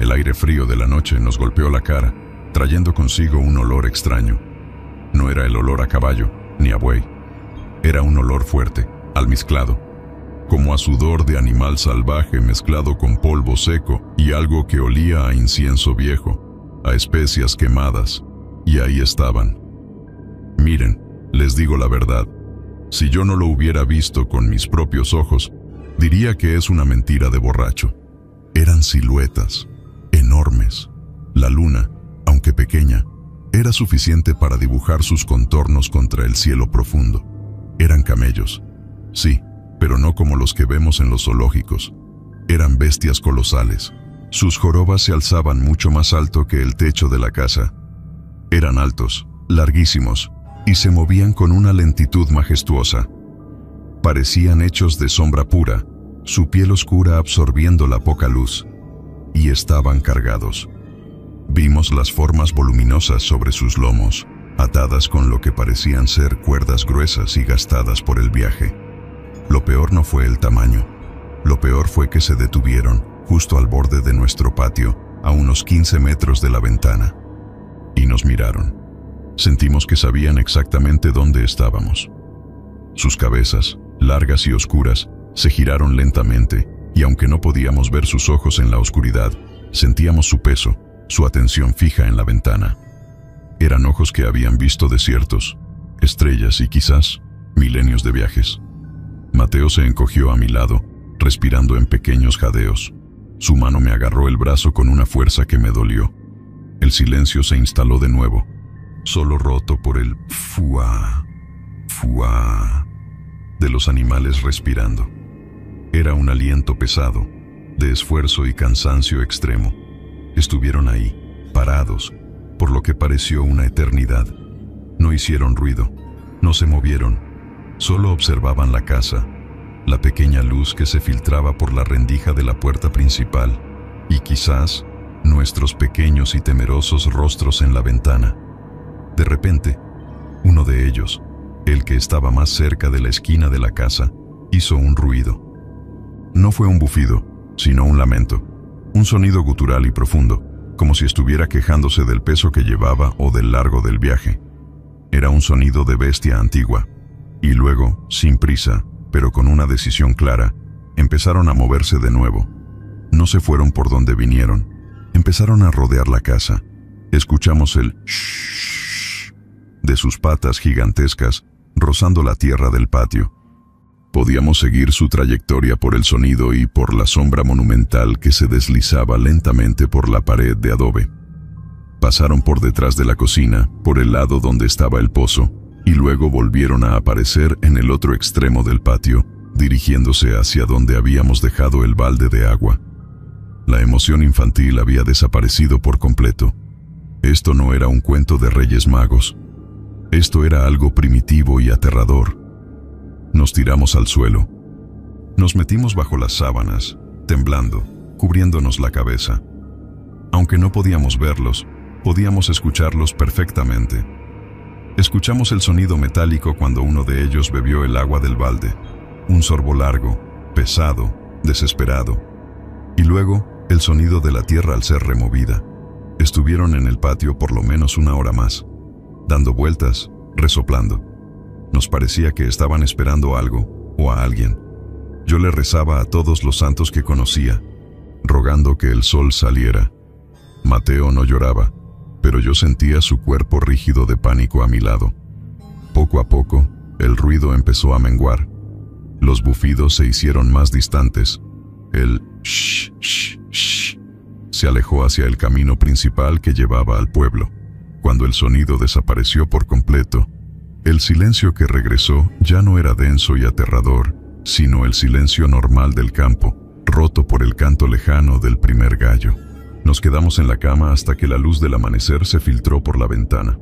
El aire frío de la noche nos golpeó la cara, trayendo consigo un olor extraño. No era el olor a caballo, ni a buey. Era un olor fuerte, almizclado, como a sudor de animal salvaje mezclado con polvo seco y algo que olía a incienso viejo, a especias quemadas, y ahí estaban. Miren, les digo la verdad, si yo no lo hubiera visto con mis propios ojos, diría que es una mentira de borracho. Eran siluetas, enormes. La luna, aunque pequeña, era suficiente para dibujar sus contornos contra el cielo profundo. Eran camellos, sí, pero no como los que vemos en los zoológicos. Eran bestias colosales. Sus jorobas se alzaban mucho más alto que el techo de la casa. Eran altos, larguísimos, y se movían con una lentitud majestuosa. Parecían hechos de sombra pura, su piel oscura absorbiendo la poca luz, y estaban cargados. Vimos las formas voluminosas sobre sus lomos, atadas con lo que parecían ser cuerdas gruesas y gastadas por el viaje. Lo peor no fue el tamaño. Lo peor fue que se detuvieron, justo al borde de nuestro patio, a unos 15 metros de la ventana. Y nos miraron. Sentimos que sabían exactamente dónde estábamos. Sus cabezas, largas y oscuras, se giraron lentamente, y aunque no podíamos ver sus ojos en la oscuridad, sentíamos su peso, su atención fija en la ventana. Eran ojos que habían visto desiertos, estrellas y quizás milenios de viajes. Mateo se encogió a mi lado, respirando en pequeños jadeos. Su mano me agarró el brazo con una fuerza que me dolió. El silencio se instaló de nuevo, solo roto por el fuá, fuá de los animales respirando. Era un aliento pesado, de esfuerzo y cansancio extremo. Estuvieron ahí, parados, por lo que pareció una eternidad. No hicieron ruido, no se movieron, solo observaban la casa, la pequeña luz que se filtraba por la rendija de la puerta principal, y quizás nuestros pequeños y temerosos rostros en la ventana. De repente, uno de ellos, el que estaba más cerca de la esquina de la casa, hizo un ruido. No fue un bufido, sino un lamento, un sonido gutural y profundo, como si estuviera quejándose del peso que llevaba o del largo del viaje. Era un sonido de bestia antigua, y luego, sin prisa, pero con una decisión clara, empezaron a moverse de nuevo. No se fueron por donde vinieron, empezaron a rodear la casa. Escuchamos el shhh de sus patas gigantescas rozando la tierra del patio. Podíamos seguir su trayectoria por el sonido y por la sombra monumental que se deslizaba lentamente por la pared de adobe. Pasaron por detrás de la cocina, por el lado donde estaba el pozo, y luego volvieron a aparecer en el otro extremo del patio, dirigiéndose hacia donde habíamos dejado el balde de agua. La emoción infantil había desaparecido por completo. Esto no era un cuento de Reyes Magos. Esto era algo primitivo y aterrador. Nos tiramos al suelo. Nos metimos bajo las sábanas, temblando, cubriéndonos la cabeza. Aunque no podíamos verlos, podíamos escucharlos perfectamente. Escuchamos el sonido metálico cuando uno de ellos bebió el agua del balde. Un sorbo largo, pesado, desesperado. Y luego, el sonido de la tierra al ser removida. Estuvieron en el patio por lo menos una hora más, dando vueltas, resoplando. Nos parecía que estaban esperando algo o a alguien. Yo le rezaba a todos los santos que conocía, rogando que el sol saliera. Mateo no lloraba, pero yo sentía su cuerpo rígido de pánico a mi lado. Poco a poco, el ruido empezó a menguar. Los bufidos se hicieron más distantes. El shh, shh, shh se alejó hacia el camino principal que llevaba al pueblo. Cuando el sonido desapareció por completo, el silencio que regresó ya no era denso y aterrador, sino el silencio normal del campo, roto por el canto lejano del primer gallo. Nos quedamos en la cama hasta que la luz del amanecer se filtró por la ventana.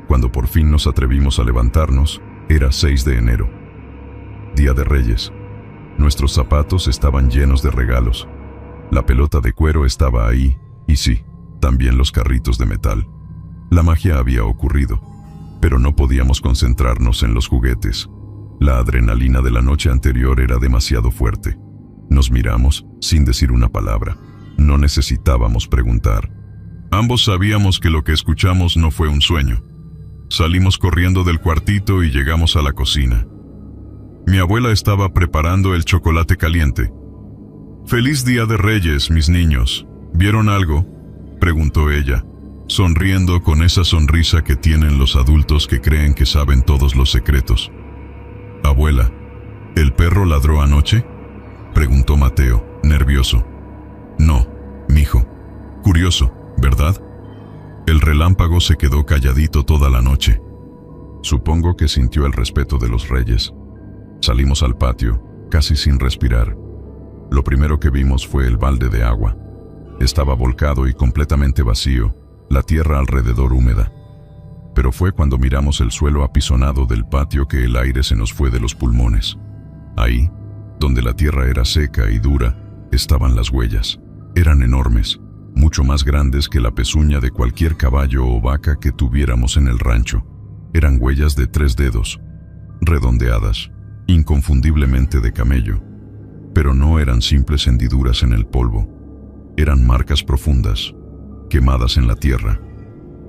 Cuando por fin nos atrevimos a levantarnos, era 6 de enero. Día de Reyes. Nuestros zapatos estaban llenos de regalos. La pelota de cuero estaba ahí, y sí, también los carritos de metal. La magia había ocurrido, pero no podíamos concentrarnos en los juguetes. La adrenalina de la noche anterior era demasiado fuerte. Nos miramos, sin decir una palabra. No necesitábamos preguntar. Ambos sabíamos que lo que escuchamos no fue un sueño. Salimos corriendo del cuartito y llegamos a la cocina. Mi abuela estaba preparando el chocolate caliente. «Feliz Día de Reyes, mis niños. ¿Vieron algo?», preguntó ella, sonriendo con esa sonrisa que tienen los adultos que creen que saben todos los secretos. «Abuela, ¿el perro ladró anoche?», preguntó Mateo, nervioso. «No, mijo. Curioso, ¿verdad?». El relámpago se quedó calladito toda la noche. Supongo que sintió el respeto de los reyes. Salimos al patio, casi sin respirar. Lo primero que vimos fue el balde de agua. Estaba volcado y completamente vacío, la tierra alrededor húmeda. Pero fue cuando miramos el suelo apisonado del patio que el aire se nos fue de los pulmones. Ahí, donde la tierra era seca y dura, estaban las huellas. Eran enormes, mucho más grandes que la pezuña de cualquier caballo o vaca que tuviéramos en el rancho. Eran huellas de 3 dedos, redondeadas, inconfundiblemente de camello. Pero no eran simples hendiduras en el polvo. Eran marcas profundas, quemadas en la tierra.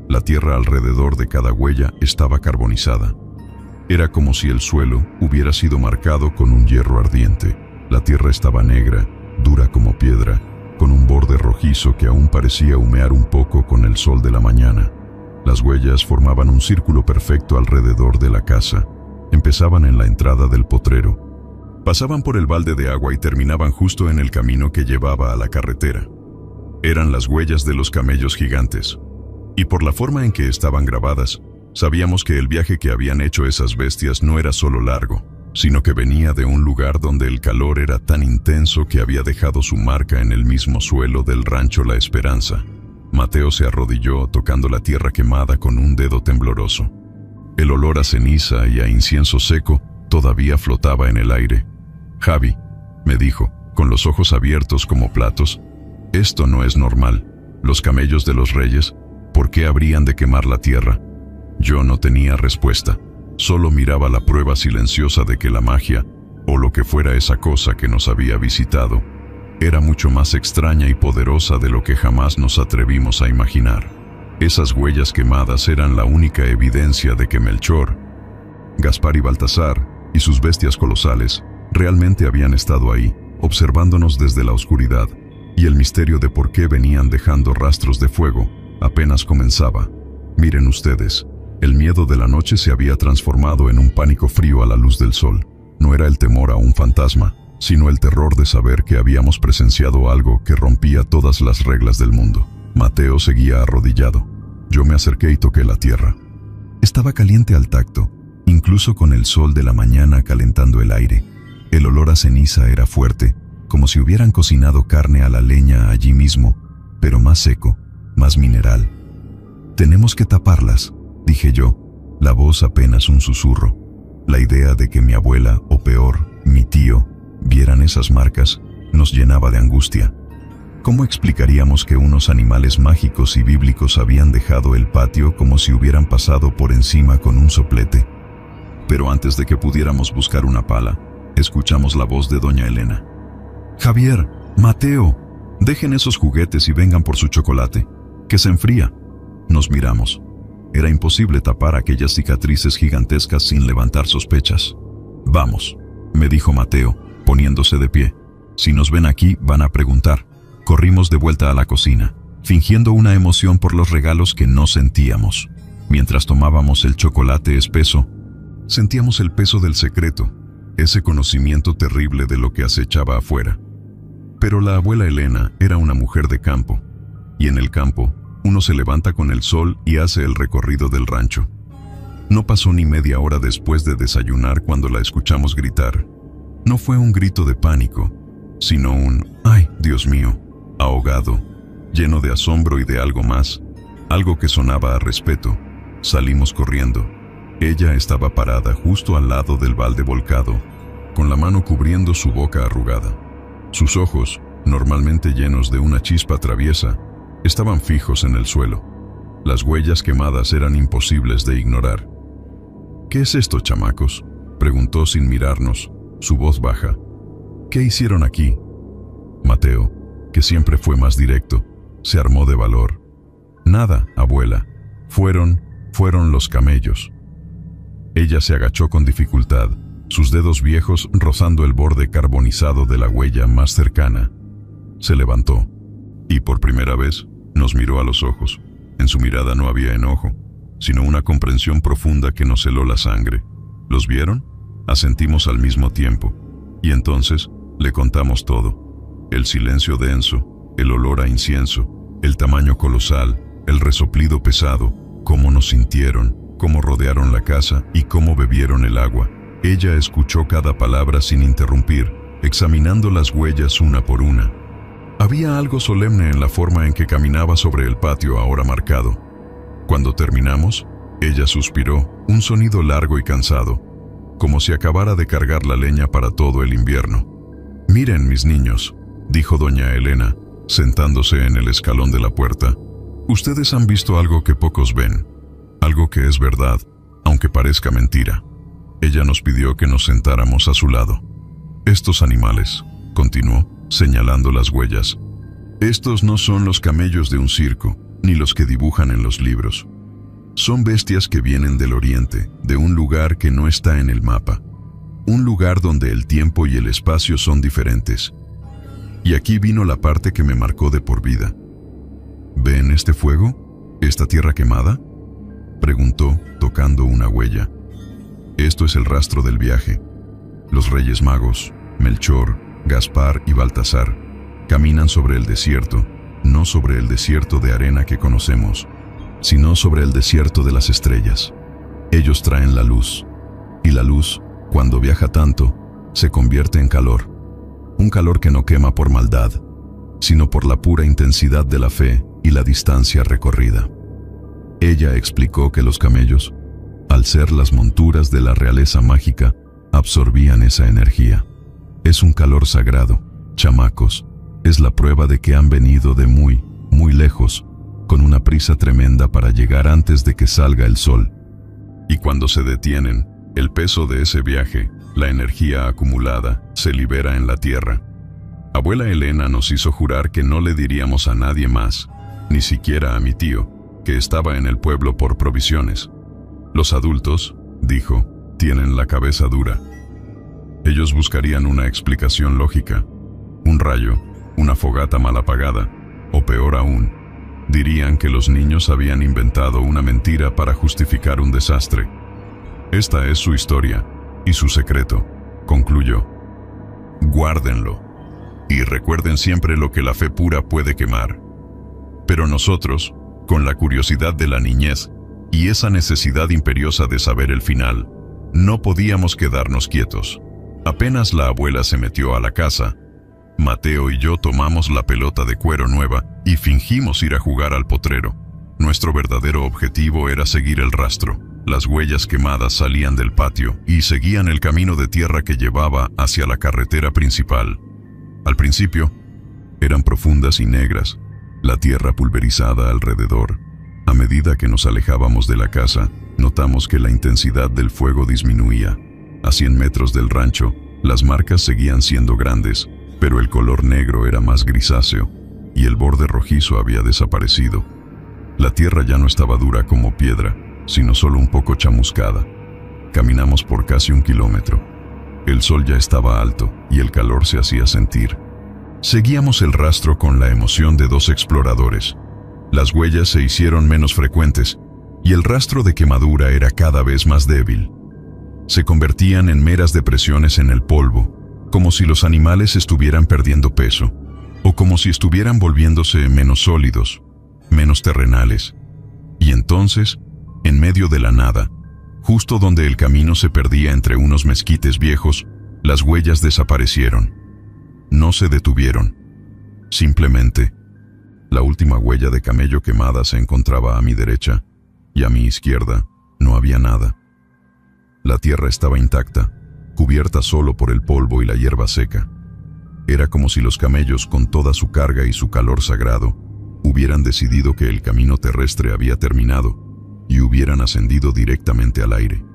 La tierra alrededor de cada huella estaba carbonizada. Era como si el suelo hubiera sido marcado con un hierro ardiente. La tierra estaba negra, dura como piedra, con un borde rojizo que aún parecía humear un poco con el sol de la mañana. Las huellas formaban un círculo perfecto alrededor de la casa. Empezaban en la entrada del potrero. Pasaban por el balde de agua y terminaban justo en el camino que llevaba a la carretera. Eran las huellas de los camellos gigantes. Y por la forma en que estaban grabadas, sabíamos que el viaje que habían hecho esas bestias no era solo largo, sino que venía de un lugar donde el calor era tan intenso que había dejado su marca en el mismo suelo del rancho La Esperanza. Mateo se arrodilló tocando la tierra quemada con un dedo tembloroso. El olor a ceniza y a incienso seco todavía flotaba en el aire. «Javi», me dijo, con los ojos abiertos como platos, «esto no es normal. Los camellos de los reyes, ¿por qué habrían de quemar la tierra?». Yo no tenía respuesta. Solo miraba la prueba silenciosa de que la magia, o lo que fuera esa cosa que nos había visitado, era mucho más extraña y poderosa de lo que jamás nos atrevimos a imaginar. Esas huellas quemadas eran la única evidencia de que Melchor, Gaspar y Baltasar, y sus bestias colosales, realmente habían estado ahí, observándonos desde la oscuridad, y el misterio de por qué venían dejando rastros de fuego apenas comenzaba. Miren ustedes, el miedo de la noche se había transformado en un pánico frío a la luz del sol. No era el temor a un fantasma, sino el terror de saber que habíamos presenciado algo que rompía todas las reglas del mundo. Mateo seguía arrodillado. Yo me acerqué y toqué la tierra. Estaba caliente al tacto, incluso con el sol de la mañana calentando el aire. El olor a ceniza era fuerte, como si hubieran cocinado carne a la leña allí mismo, pero más seco, más mineral. «Tenemos que taparlas», dije yo, la voz apenas un susurro. La idea de que mi abuela, o peor, mi tío, vieran esas marcas, nos llenaba de angustia. ¿Cómo explicaríamos que unos animales mágicos y bíblicos habían dejado el patio como si hubieran pasado por encima con un soplete? Pero antes de que pudiéramos buscar una pala, escuchamos la voz de doña Elena. «Javier, Mateo, dejen esos juguetes y vengan por su chocolate, que se enfría». Nos miramos. Era imposible tapar aquellas cicatrices gigantescas sin levantar sospechas. «Vamos», me dijo Mateo, poniéndose de pie. «Si nos ven aquí, van a preguntar». Corrimos de vuelta a la cocina, fingiendo una emoción por los regalos que no sentíamos. Mientras tomábamos el chocolate espeso, sentíamos el peso del secreto, ese conocimiento terrible de lo que acechaba afuera. Pero la abuela Elena era una mujer de campo, y en el campo, uno se levanta con el sol y hace el recorrido del rancho. No pasó ni media hora después de desayunar cuando la escuchamos gritar. No fue un grito de pánico, sino un «¡Ay, Dios mío!», ahogado, lleno de asombro y de algo más, algo que sonaba a respeto. Salimos corriendo. Ella estaba parada justo al lado del balde volcado, con la mano cubriendo su boca arrugada. Sus ojos, normalmente llenos de una chispa traviesa, estaban fijos en el suelo. Las huellas quemadas eran imposibles de ignorar. «¿Qué es esto, chamacos?», preguntó sin mirarnos, su voz baja. «¿Qué hicieron aquí?». Mateo, que siempre fue más directo, se armó de valor. «Nada, abuela. Fueron los camellos». Ella se agachó con dificultad, sus dedos viejos rozando el borde carbonizado de la huella más cercana. Se levantó, y por primera vez nos miró a los ojos. En su mirada no había enojo, sino una comprensión profunda que nos heló la sangre. ¿Los vieron?, asentimos al mismo tiempo, y entonces le contamos todo. El silencio denso, el olor a incienso, el tamaño colosal, el resoplido pesado, cómo nos sintieron, cómo rodearon la casa y cómo bebieron el agua. Ella escuchó cada palabra sin interrumpir, examinando las huellas una por una. Había algo solemne en la forma en que caminaba sobre el patio ahora marcado. Cuando terminamos, ella suspiró, un sonido largo y cansado, como si acabara de cargar la leña para todo el invierno. «Miren, mis niños», dijo doña Elena, sentándose en el escalón de la puerta. «Ustedes han visto algo que pocos ven, algo que es verdad, aunque parezca mentira». Ella nos pidió que nos sentáramos a su lado. «Estos animales», continuó, señalando las huellas, «estos no son los camellos de un circo, ni los que dibujan en los libros. Son bestias que vienen del oriente, de un lugar que no está en el mapa, un lugar donde el tiempo y el espacio son diferentes. Y aquí vino la parte que me marcó de por vida. ¿Ven este fuego? ¿Esta tierra quemada?», preguntó, tocando una huella. «Esto es el rastro del viaje. Los Reyes Magos, Melchor, Gaspar y Baltasar, caminan sobre el desierto, no sobre el desierto de arena que conocemos, sino sobre el desierto de las estrellas. Ellos traen la luz, y la luz, cuando viaja tanto, se convierte en calor. Un calor que no quema por maldad, sino por la pura intensidad de la fe y la distancia recorrida». Ella explicó que los camellos, al ser las monturas de la realeza mágica, absorbían esa energía. «Es un calor sagrado, chamacos. Es la prueba de que han venido de muy, muy lejos, con una prisa tremenda para llegar antes de que salga el sol. Y cuando se detienen, el peso de ese viaje, la energía acumulada, se libera en la tierra». Abuela Elena nos hizo jurar que no le diríamos a nadie más, ni siquiera a mi tío, que estaba en el pueblo por provisiones. «Los adultos», dijo, «tienen la cabeza dura. Ellos buscarían una explicación lógica, un rayo, una fogata mal apagada, o peor aún, dirían que los niños habían inventado una mentira para justificar un desastre. Esta es su historia y su secreto», concluyó. «Guárdenlo, y recuerden siempre lo que la fe pura puede quemar. Pero nosotros, con la curiosidad de la niñez, y esa necesidad imperiosa de saber el final. No podíamos quedarnos quietos. Apenas la abuela se metió a la casa, Mateo y yo tomamos la pelota de cuero nueva y fingimos ir a jugar al potrero. Nuestro verdadero objetivo era seguir el rastro. Las huellas quemadas salían del patio y seguían el camino de tierra que llevaba hacia la carretera principal. Al principio, eran profundas y negras, la tierra pulverizada alrededor. A medida que nos alejábamos de la casa, notamos que la intensidad del fuego disminuía. A 100 metros del rancho, las marcas seguían siendo grandes, pero el color negro era más grisáceo y el borde rojizo había desaparecido. La tierra ya no estaba dura como piedra, sino solo un poco chamuscada. Caminamos por casi 1 kilómetro. El sol ya estaba alto y el calor se hacía sentir. Seguíamos el rastro con la emoción de 2 exploradores. Las huellas se hicieron menos frecuentes y el rastro de quemadura era cada vez más débil. Se convertían en meras depresiones en el polvo, como si los animales estuvieran perdiendo peso, o como si estuvieran volviéndose menos sólidos, menos terrenales. Y entonces, en medio de la nada, justo donde el camino se perdía entre unos mezquites viejos, las huellas desaparecieron. No se detuvieron. Simplemente, la última huella de camello quemada se encontraba a mi derecha, y a mi izquierda no había nada. La tierra estaba intacta, cubierta solo por el polvo y la hierba seca. Era como si los camellos, con toda su carga y su calor sagrado, hubieran decidido que el camino terrestre había terminado y hubieran ascendido directamente al aire.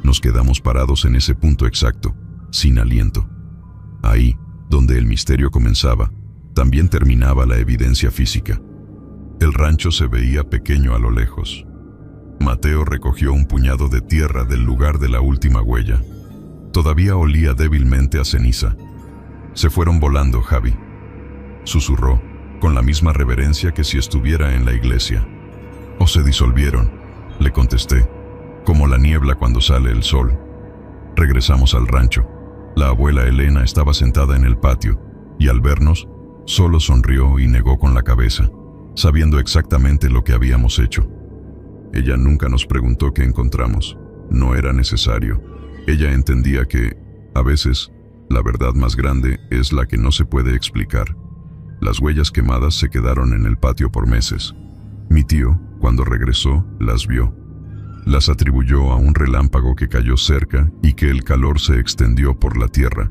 Nos quedamos parados en ese punto exacto, sin aliento. Ahí, donde el misterio comenzaba, también terminaba la evidencia física. El rancho se veía pequeño a lo lejos. Mateo recogió un puñado de tierra del lugar de la última huella. Todavía olía débilmente a ceniza. «Se fueron volando, Javi», susurró, con la misma reverencia que si estuviera en la iglesia. «O se disolvieron», le contesté, «como la niebla cuando sale el sol». Regresamos al rancho. La abuela Elena estaba sentada en el patio, y al vernos, solo sonrió y negó con la cabeza, sabiendo exactamente lo que habíamos hecho. Ella nunca nos preguntó qué encontramos. No era necesario. Ella entendía que, a veces, la verdad más grande es la que no se puede explicar. Las huellas quemadas se quedaron en el patio por meses. Mi tío, cuando regresó, las vio. Las atribuyó a un relámpago que cayó cerca y que el calor se extendió por la tierra.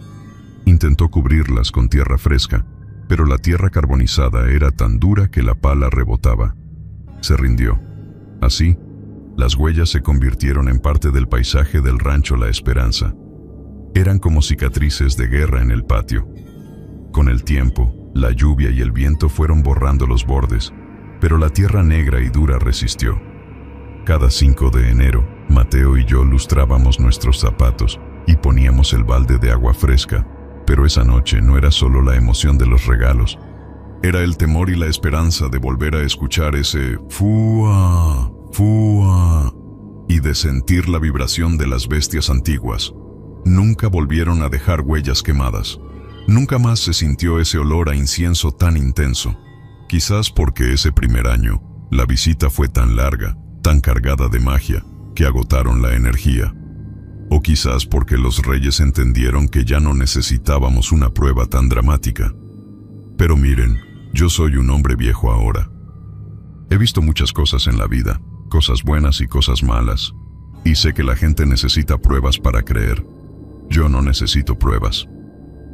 Intentó cubrirlas con tierra fresca, pero la tierra carbonizada era tan dura que la pala rebotaba. Se rindió. Así, las huellas se convirtieron en parte del paisaje del rancho La Esperanza. Eran como cicatrices de guerra en el patio. Con el tiempo, la lluvia y el viento fueron borrando los bordes, pero la tierra negra y dura resistió. Cada 5 de enero, Mateo y yo lustrábamos nuestros zapatos y poníamos el balde de agua fresca, pero esa noche no era solo la emoción de los regalos. Era el temor y la esperanza de volver a escuchar ese «fua, fua» y de sentir la vibración de las bestias antiguas. Nunca volvieron a dejar huellas quemadas. Nunca más se sintió ese olor a incienso tan intenso. Quizás porque ese primer año, la visita fue tan larga, tan cargada de magia, que agotaron la energía. O quizás porque los reyes entendieron que ya no necesitábamos una prueba tan dramática. Pero miren, yo soy un hombre viejo ahora. He visto muchas cosas en la vida, cosas buenas y cosas malas, y sé que la gente necesita pruebas para creer. Yo no necesito pruebas.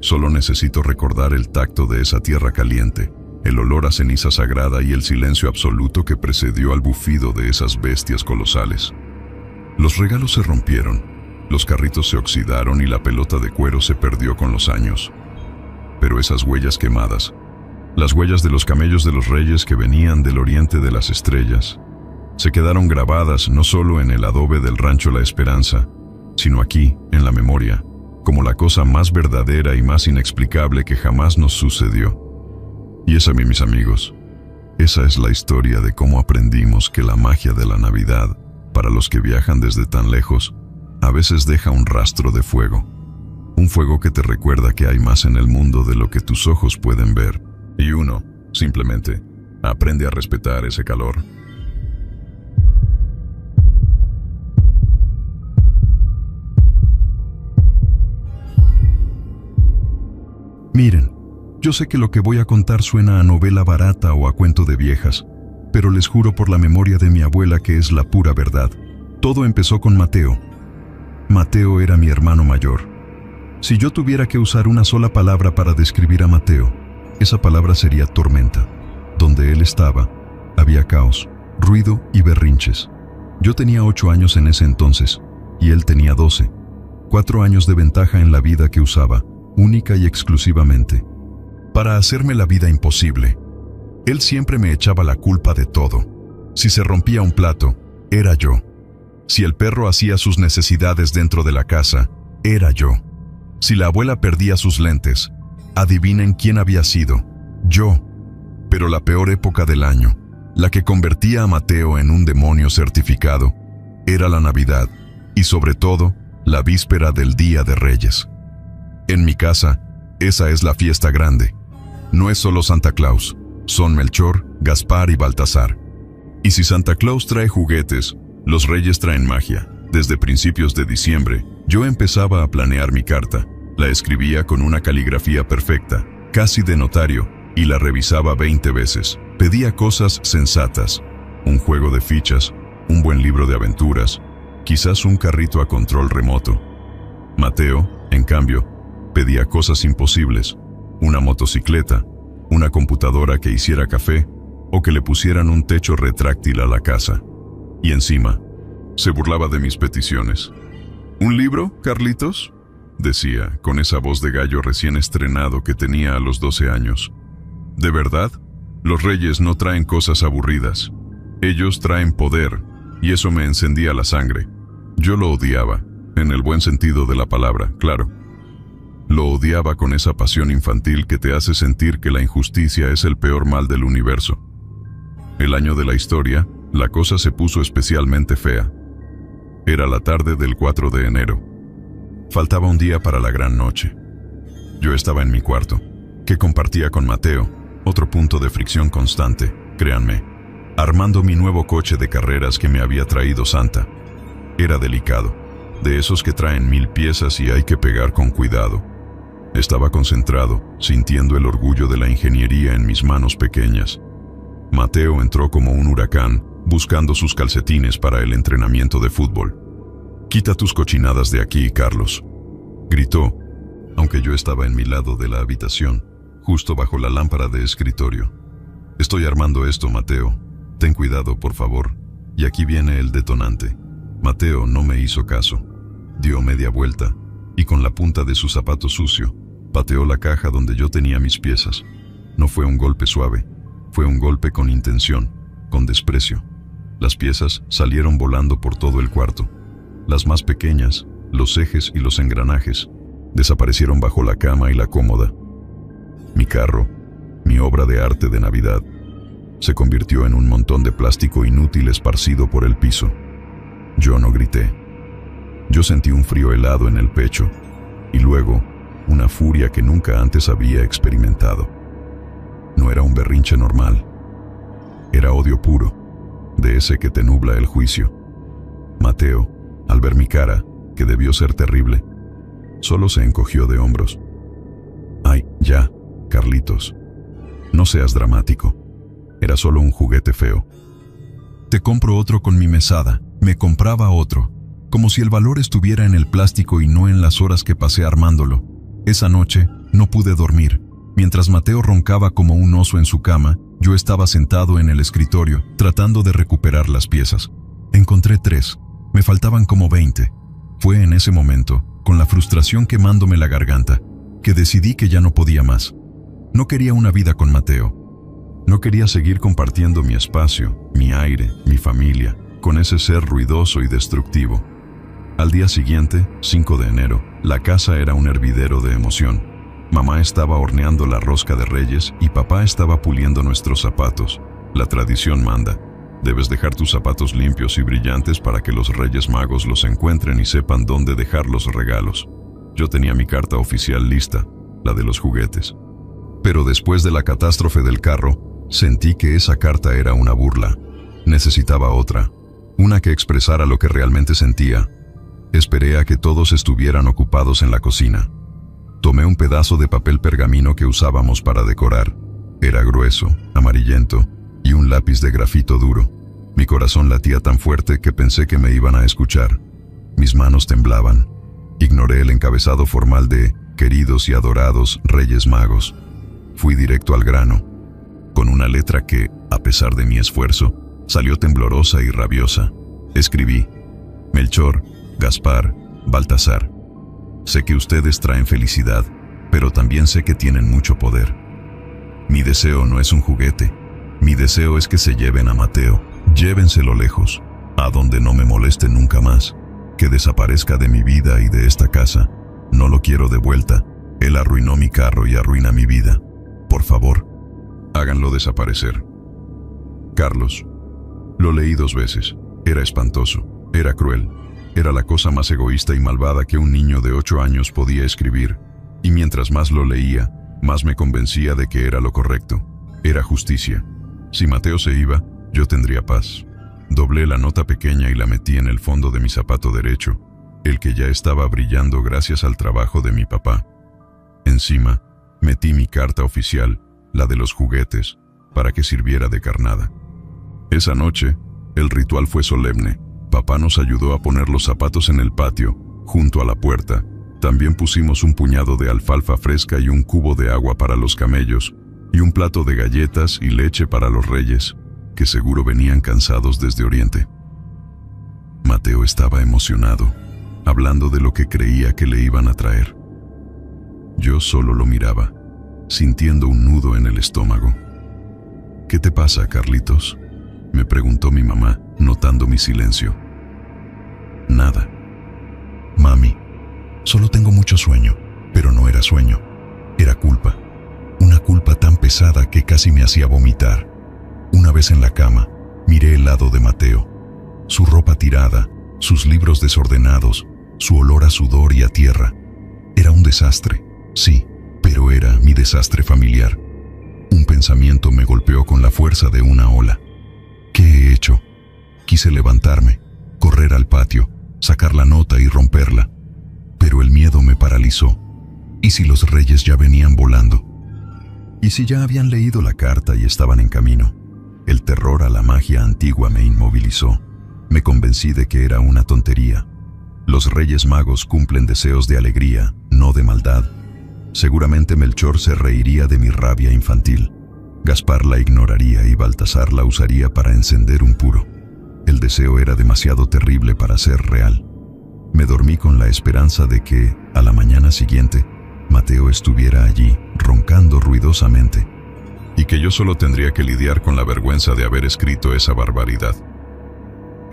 Solo necesito recordar el tacto de esa tierra caliente, el olor a ceniza sagrada y el silencio absoluto que precedió al bufido de esas bestias colosales. Los regalos se rompieron, los carritos se oxidaron y la pelota de cuero se perdió con los años. Pero esas huellas quemadas, las huellas de los camellos de los reyes que venían del oriente de las estrellas, se quedaron grabadas no solo en el adobe del rancho La Esperanza, sino aquí, en la memoria, como la cosa más verdadera y más inexplicable que jamás nos sucedió. Y esa, mis amigos, esa es la historia de cómo aprendimos que la magia de la Navidad, para los que viajan desde tan lejos, a veces deja un rastro de fuego. Un fuego que te recuerda que hay más en el mundo de lo que tus ojos pueden ver. Y uno, simplemente, aprende a respetar ese calor. Miren, yo sé que lo que voy a contar suena a novela barata o a cuento de viejas, pero les juro por la memoria de mi abuela que es la pura verdad. Todo empezó con Mateo. Mateo era mi hermano mayor. Si yo tuviera que usar una sola palabra para describir a Mateo, esa palabra sería tormenta. Donde él estaba, había caos, ruido y berrinches. Yo tenía 8 años en ese entonces, y él tenía 12. 4 años de ventaja en la vida que usaba, única y exclusivamente, para hacerme la vida imposible. Él siempre me echaba la culpa de todo. Si se rompía un plato, era yo. Si el perro hacía sus necesidades dentro de la casa, era yo. Si la abuela perdía sus lentes, adivinen quién había sido. Yo. Pero la peor época del año, la que convertía a Mateo en un demonio certificado, era la Navidad y sobre todo, la víspera del Día de Reyes. En mi casa, esa es la fiesta grande. No es solo Santa Claus, son Melchor, Gaspar y Baltasar. Y si Santa Claus trae juguetes, los reyes traen magia. Desde principios de diciembre, yo empezaba a planear mi carta. La escribía con una caligrafía perfecta, casi de notario, y la revisaba 20 veces. Pedía cosas sensatas, un juego de fichas, un buen libro de aventuras, quizás un carrito a control remoto. Mateo, en cambio, pedía cosas imposibles, una motocicleta, una computadora que hiciera café o que le pusieran un techo retráctil a la casa. Y encima, se burlaba de mis peticiones. ¿Un libro, Carlitos?, decía, con esa voz de gallo recién estrenado que tenía a los 12 años. ¿De verdad? Los reyes no traen cosas aburridas. Ellos traen poder, y eso me encendía la sangre. Yo lo odiaba, en el buen sentido de la palabra, claro. Lo odiaba con esa pasión infantil que te hace sentir que la injusticia es el peor mal del universo. El año de la historia, la cosa se puso especialmente fea. Era la tarde del 4 de enero. Faltaba un día para la gran noche. Yo estaba en mi cuarto, que compartía con Mateo, otro punto de fricción constante, créanme, armando mi nuevo coche de carreras que me había traído Santa. Era delicado, de esos que traen 1000 piezas y hay que pegar con cuidado. Estaba concentrado, sintiendo el orgullo de la ingeniería en mis manos pequeñas. Mateo entró como un huracán, buscando sus calcetines para el entrenamiento de fútbol. «Quita tus cochinadas de aquí, Carlos», gritó, aunque yo estaba en mi lado de la habitación, justo bajo la lámpara de escritorio. «Estoy armando esto, Mateo. Ten cuidado, por favor. Y aquí viene el detonante». Mateo no me hizo caso. Dio media vuelta y con la punta de su zapato sucio, pateó la caja donde yo tenía mis piezas. No fue un golpe suave, fue un golpe con intención, con desprecio. Las piezas salieron volando por todo el cuarto. Las más pequeñas, los ejes y los engranajes, desaparecieron bajo la cama y la cómoda. Mi carro, mi obra de arte de Navidad, se convirtió en un montón de plástico inútil esparcido por el piso. Yo no grité. Yo sentí un frío helado en el pecho y luego una furia que nunca antes había experimentado. No era un berrinche normal. Era odio puro, de ese que te nubla el juicio. Mateo, al ver mi cara, que debió ser terrible, solo se encogió de hombros. «Ay, ya, Carlitos. No seas dramático. Era solo un juguete feo. Te compro otro con mi mesada». Me compraba otro, como si el valor estuviera en el plástico y no en las horas que pasé armándolo. Esa noche no pude dormir. Mientras Mateo roncaba como un oso en su cama, yo estaba sentado en el escritorio, tratando de recuperar las piezas. Encontré 3. Me faltaban como 20. Fue en ese momento, con la frustración quemándome la garganta, que decidí que ya no podía más. No quería una vida con Mateo. No quería seguir compartiendo mi espacio, mi aire, mi familia, con ese ser ruidoso y destructivo. Al día siguiente, 5 de enero, la casa era un hervidero de emoción. Mamá estaba horneando la rosca de Reyes y papá estaba puliendo nuestros zapatos. La tradición manda. Debes dejar tus zapatos limpios y brillantes para que los Reyes Magos los encuentren y sepan dónde dejar los regalos. Yo tenía mi carta oficial lista, la de los juguetes. Pero después de la catástrofe del carro, sentí que esa carta era una burla. Necesitaba otra. Una que expresara lo que realmente sentía. Esperé a que todos estuvieran ocupados en la cocina. Tomé un pedazo de papel pergamino que usábamos para decorar. Era grueso, amarillento, y un lápiz de grafito duro. Mi corazón latía tan fuerte que pensé que me iban a escuchar. Mis manos temblaban. Ignoré el encabezado formal de «Queridos y adorados Reyes Magos». Fui directo al grano, con una letra que, a pesar de mi esfuerzo, salió temblorosa y rabiosa. Escribí: Melchor, Gaspar, Baltasar. Sé que ustedes traen felicidad, pero también sé que tienen mucho poder. Mi deseo no es un juguete. Mi deseo es que se lleven a Mateo. Llévenselo lejos, a donde no me moleste nunca más. Que desaparezca de mi vida y de esta casa. No lo quiero de vuelta. Él arruinó mi carro y arruina mi vida. Por favor, háganlo desaparecer. Carlos. Lo leí 2 veces. Era espantoso. Era cruel. Era la cosa más egoísta y malvada que un niño de 8 años podía escribir. Y mientras más lo leía, más me convencía de que era lo correcto. Era justicia. Si Mateo se iba, yo tendría paz. Doblé la nota pequeña y la metí en el fondo de mi zapato derecho, el que ya estaba brillando gracias al trabajo de mi papá. Encima, metí mi carta oficial, la de los juguetes, para que sirviera de carnada. Esa noche, el ritual fue solemne. Papá nos ayudó a poner los zapatos en el patio, junto a la puerta. También pusimos un puñado de alfalfa fresca y un cubo de agua para los camellos, y un plato de galletas y leche para los reyes, que seguro venían cansados desde Oriente. Mateo estaba emocionado, hablando de lo que creía que le iban a traer. Yo solo lo miraba, sintiendo un nudo en el estómago. ¿Qué te pasa, Carlitos?, me preguntó mi mamá, notando mi silencio. Nada. Mami, solo tengo mucho sueño, pero no era sueño, era culpa. Una culpa tan pesada que casi me hacía vomitar. Una vez en la cama, miré el lado de Mateo. Su ropa tirada, sus libros desordenados, su olor a sudor y a tierra. Era un desastre, sí, pero era mi desastre familiar. Un pensamiento me golpeó con la fuerza de una ola. ¿Qué he hecho? Quise levantarme, correr al patio, sacar la nota y romperla. Pero el miedo me paralizó. ¿Y si los reyes ya venían volando? ¿Y si ya habían leído la carta y estaban en camino? El terror a la magia antigua me inmovilizó. Me convencí de que era una tontería. Los Reyes Magos cumplen deseos de alegría, no de maldad. Seguramente Melchor se reiría de mi rabia infantil. Gaspar la ignoraría y Baltasar la usaría para encender un puro. El deseo era demasiado terrible para ser real. Me dormí con la esperanza de que, a la mañana siguiente, Mateo estuviera allí, roncando ruidosamente, y que yo solo tendría que lidiar con la vergüenza de haber escrito esa barbaridad.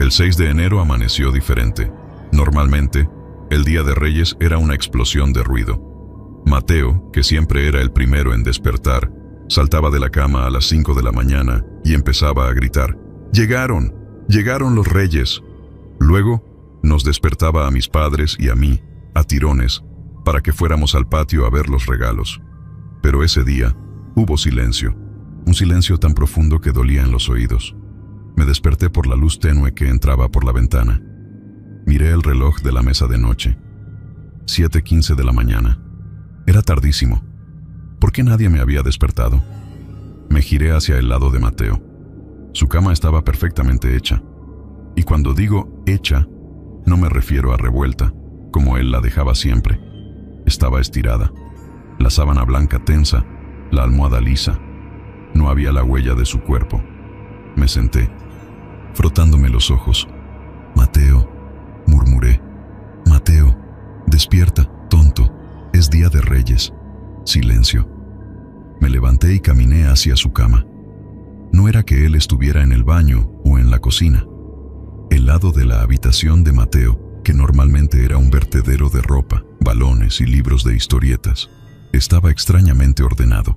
El 6 de enero amaneció diferente. Normalmente, el Día de Reyes era una explosión de ruido. Mateo, que siempre era el primero en despertar, saltaba de la cama a las 5 de la mañana y empezaba a gritar: ¡Llegaron! ¡Llegaron los reyes! Luego, nos despertaba a mis padres y a mí, a tirones, para que fuéramos al patio a ver los regalos. Pero ese día, hubo silencio, un silencio tan profundo que dolía en los oídos. Me desperté por la luz tenue que entraba por la ventana. Miré el reloj de la mesa de noche. 7:15 de la mañana. Era tardísimo. ¿Por qué nadie me había despertado? Me giré hacia el lado de Mateo. Su cama estaba perfectamente hecha. Y cuando digo hecha, no me refiero a revuelta, como él la dejaba siempre. Estaba estirada. La sábana blanca tensa, la almohada lisa. No había la huella de su cuerpo. Me senté, frotándome los ojos. Mateo, murmuré. Mateo, despierta, tonto. Es Día de Reyes. Silencio. Me levanté y caminé hacia su cama. No era que él estuviera en el baño o en la cocina. El lado de la habitación de Mateo, que normalmente era un vertedero de ropa, balones y libros de historietas, estaba extrañamente ordenado.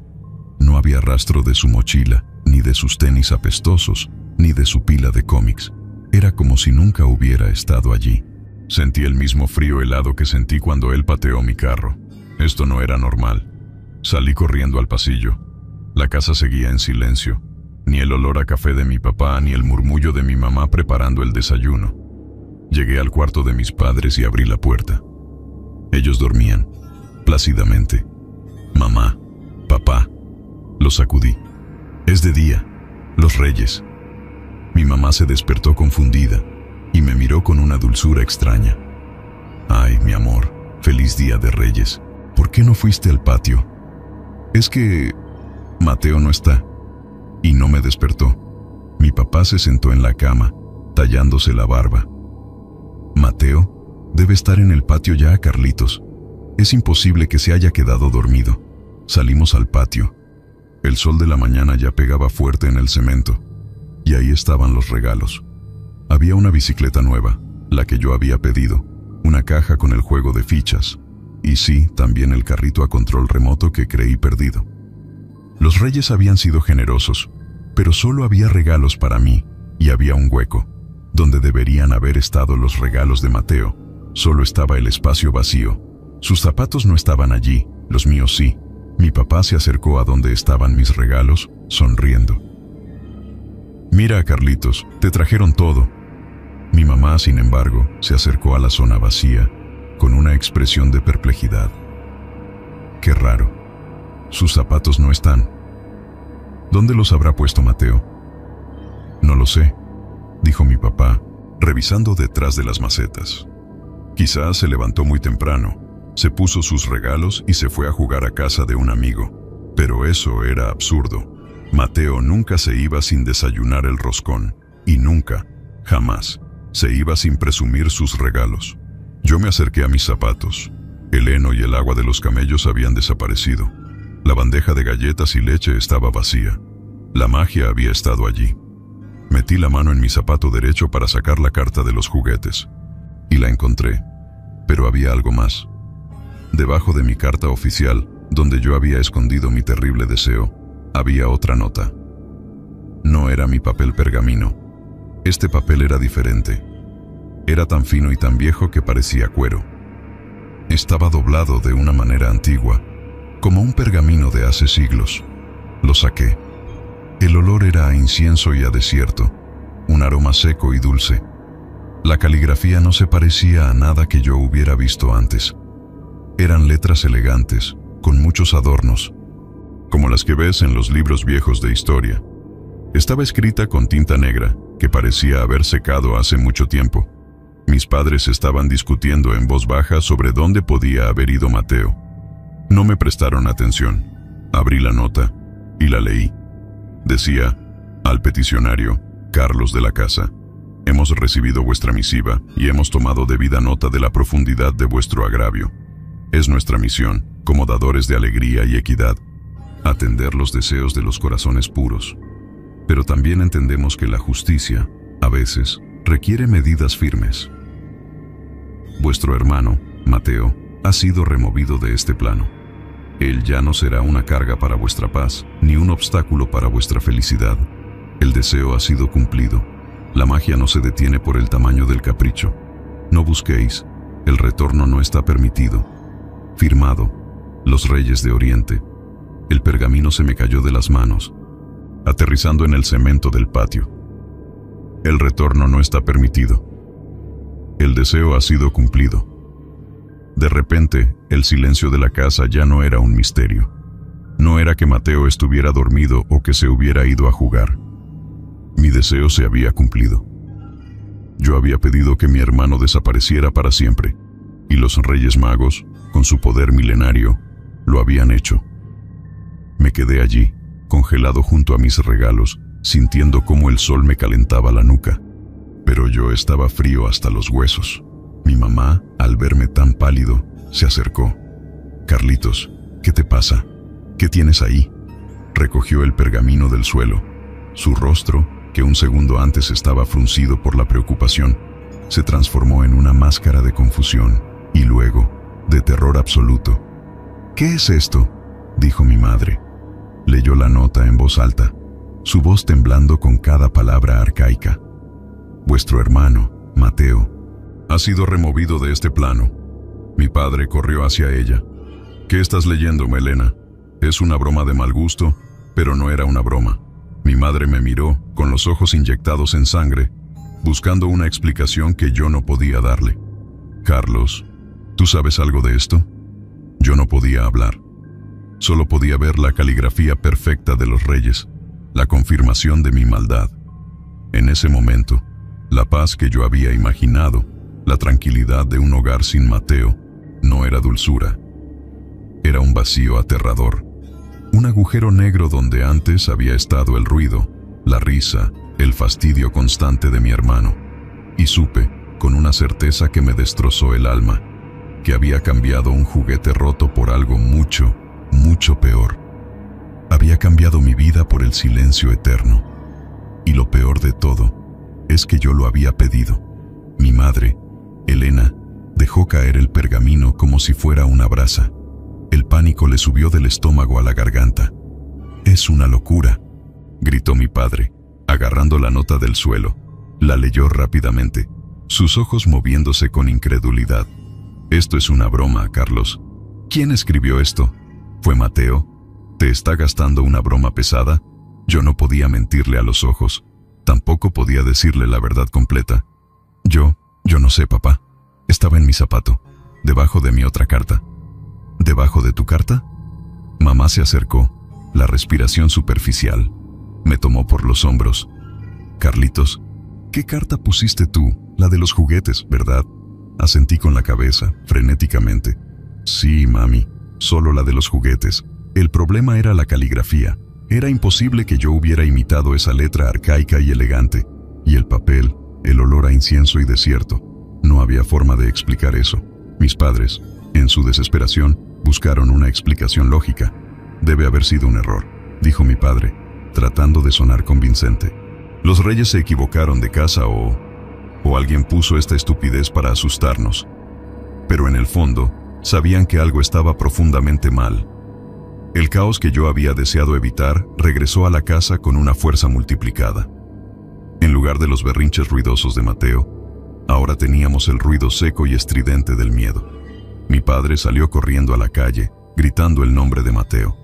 No había rastro de su mochila, ni de sus tenis apestosos, ni de su pila de cómics. Era como si nunca hubiera estado allí. Sentí el mismo frío helado que sentí cuando él pateó mi carro. Esto no era normal. Salí corriendo al pasillo. La casa seguía en silencio. Ni el olor a café de mi papá, ni el murmullo de mi mamá preparando el desayuno. Llegué al cuarto de mis padres y abrí la puerta. Ellos dormían. plácidamente. Mamá, papá, lo sacudí. Es de día, los Reyes. Mi mamá se despertó confundida y me miró con una dulzura extraña. Ay, mi amor, feliz día de Reyes. ¿Por qué no fuiste al patio? Es que Mateo no está. Y no me despertó. Mi papá se sentó en la cama, tallándose la barba. Mateo debe estar en el patio ya, Carlitos. Es imposible que se haya quedado dormido. Salimos al patio. El sol de la mañana ya pegaba fuerte en el cemento. Y ahí estaban los regalos. Había una bicicleta nueva, la que yo había pedido, una caja con el juego de fichas, y sí, también el carrito a control remoto que creí perdido. Los Reyes habían sido generosos, pero solo había regalos para mí, y había un hueco, donde deberían haber estado los regalos de Mateo. Solo estaba el espacio vacío. Sus zapatos no estaban allí, los míos sí. Mi papá se acercó a donde estaban mis regalos, sonriendo. Mira, Carlitos, te trajeron todo. Mi mamá, sin embargo, se acercó a la zona vacía, con una expresión de perplejidad. Qué raro. Sus zapatos no están. ¿Dónde los habrá puesto Mateo? No lo sé, dijo mi papá, revisando detrás de las macetas. Quizás se levantó muy temprano, se puso sus regalos y se fue a jugar a casa de un amigo. Pero eso era absurdo. Mateo nunca se iba sin desayunar el roscón, y nunca, jamás, se iba sin presumir sus regalos. Yo me acerqué a mis zapatos. El heno y el agua de los camellos habían desaparecido. La bandeja de galletas y leche estaba vacía. La magia había estado allí. Metí la mano en mi zapato derecho para sacar la carta de los juguetes. Y la encontré. Pero había algo más. Debajo de mi carta oficial, donde yo había escondido mi terrible deseo, había otra nota. No era mi papel pergamino. Este papel era diferente. Era tan fino y tan viejo que parecía cuero. Estaba doblado de una manera antigua, como un pergamino de hace siglos. Lo saqué. El olor era a incienso y a desierto, un aroma seco y dulce. La caligrafía no se parecía a nada que yo hubiera visto antes. Eran letras elegantes, con muchos adornos, como las que ves en los libros viejos de historia. Estaba escrita con tinta negra, que parecía haber secado hace mucho tiempo. Mis padres estaban discutiendo en voz baja sobre dónde podía haber ido Mateo. No me prestaron atención. Abrí la nota y la leí. Decía: al peticionario, Carlos de la Casa. Hemos recibido vuestra misiva y hemos tomado debida nota de la profundidad de vuestro agravio. Es nuestra misión, como dadores de alegría y equidad, atender los deseos de los corazones puros. Pero también entendemos que la justicia, a veces, requiere medidas firmes. Vuestro hermano, Mateo, ha sido removido de este plano. Él ya no será una carga para vuestra paz, ni un obstáculo para vuestra felicidad. El deseo ha sido cumplido. La magia no se detiene por el tamaño del capricho. No busquéis, el retorno no está permitido. Firmado, los Reyes de Oriente. El pergamino se me cayó de las manos, aterrizando en el cemento del patio. El retorno no está permitido. El deseo ha sido cumplido. De repente, el silencio de la casa ya no era un misterio. No era que Mateo estuviera dormido o que se hubiera ido a jugar. Mi deseo se había cumplido. Yo había pedido que mi hermano desapareciera para siempre, y los Reyes Magos, con su poder milenario, lo habían hecho. Me quedé allí, congelado junto a mis regalos, sintiendo cómo el sol me calentaba la nuca. Pero yo estaba frío hasta los huesos. Mi mamá, al verme tan pálido, se acercó. Carlitos, ¿qué te pasa? ¿Qué tienes ahí? Recogió el pergamino del suelo. Su rostro, que un segundo antes estaba fruncido por la preocupación, se transformó en una máscara de confusión y luego, de terror absoluto. ¿Qué es esto?, dijo mi madre. Leyó la nota en voz alta, su voz temblando con cada palabra arcaica. Vuestro hermano, Mateo, ha sido removido de este plano. Mi padre corrió hacia ella. ¿Qué estás leyendo, Melena? Es una broma de mal gusto, pero no era una broma. Mi madre me miró, con los ojos inyectados en sangre, buscando una explicación que yo no podía darle. Carlos, ¿tú sabes algo de esto? Yo no podía hablar. Solo podía ver la caligrafía perfecta de los reyes, la confirmación de mi maldad. En ese momento, la paz que yo había imaginado, la tranquilidad de un hogar sin Mateo, no era dulzura. Era un vacío aterrador. Un agujero negro donde antes había estado el ruido, la risa, el fastidio constante de mi hermano. Y supe, con una certeza que me destrozó el alma, que había cambiado un juguete roto por algo mucho, mucho peor. Había cambiado mi vida por el silencio eterno. Y lo peor de todo es que yo lo había pedido. Mi madre, Elena, dejó caer el pergamino como si fuera una brasa. El pánico le subió del estómago a la garganta. «Es una locura», gritó mi padre, agarrando la nota del suelo. La leyó rápidamente, sus ojos moviéndose con incredulidad. «Esto es una broma, Carlos. ¿Quién escribió esto? ¿Fue Mateo? ¿Te está gastando una broma pesada?» Yo no podía mentirle a los ojos. Tampoco podía decirle la verdad completa. Yo no sé, papá. Estaba en mi zapato, debajo de mi otra carta. ¿Debajo de tu carta? Mamá se acercó, la respiración superficial. Me tomó por los hombros. «Carlitos, ¿qué carta pusiste tú? La de los juguetes, ¿verdad?» Asentí con la cabeza, frenéticamente. «Sí, mami, solo la de los juguetes. El problema era la caligrafía. Era imposible que yo hubiera imitado esa letra arcaica y elegante. Y el papel, el olor a incienso y desierto. No había forma de explicar eso. Mis padres, en su desesperación, buscaron una explicación lógica. «Debe haber sido un error», dijo mi padre, tratando de sonar convincente. «Los reyes se equivocaron de casa o alguien puso esta estupidez para asustarnos». Pero en el fondo, sabían que algo estaba profundamente mal. El caos que yo había deseado evitar regresó a la casa con una fuerza multiplicada. En lugar de los berrinches ruidosos de Mateo, ahora teníamos el ruido seco y estridente del miedo. Mi padre salió corriendo a la calle, gritando el nombre de Mateo.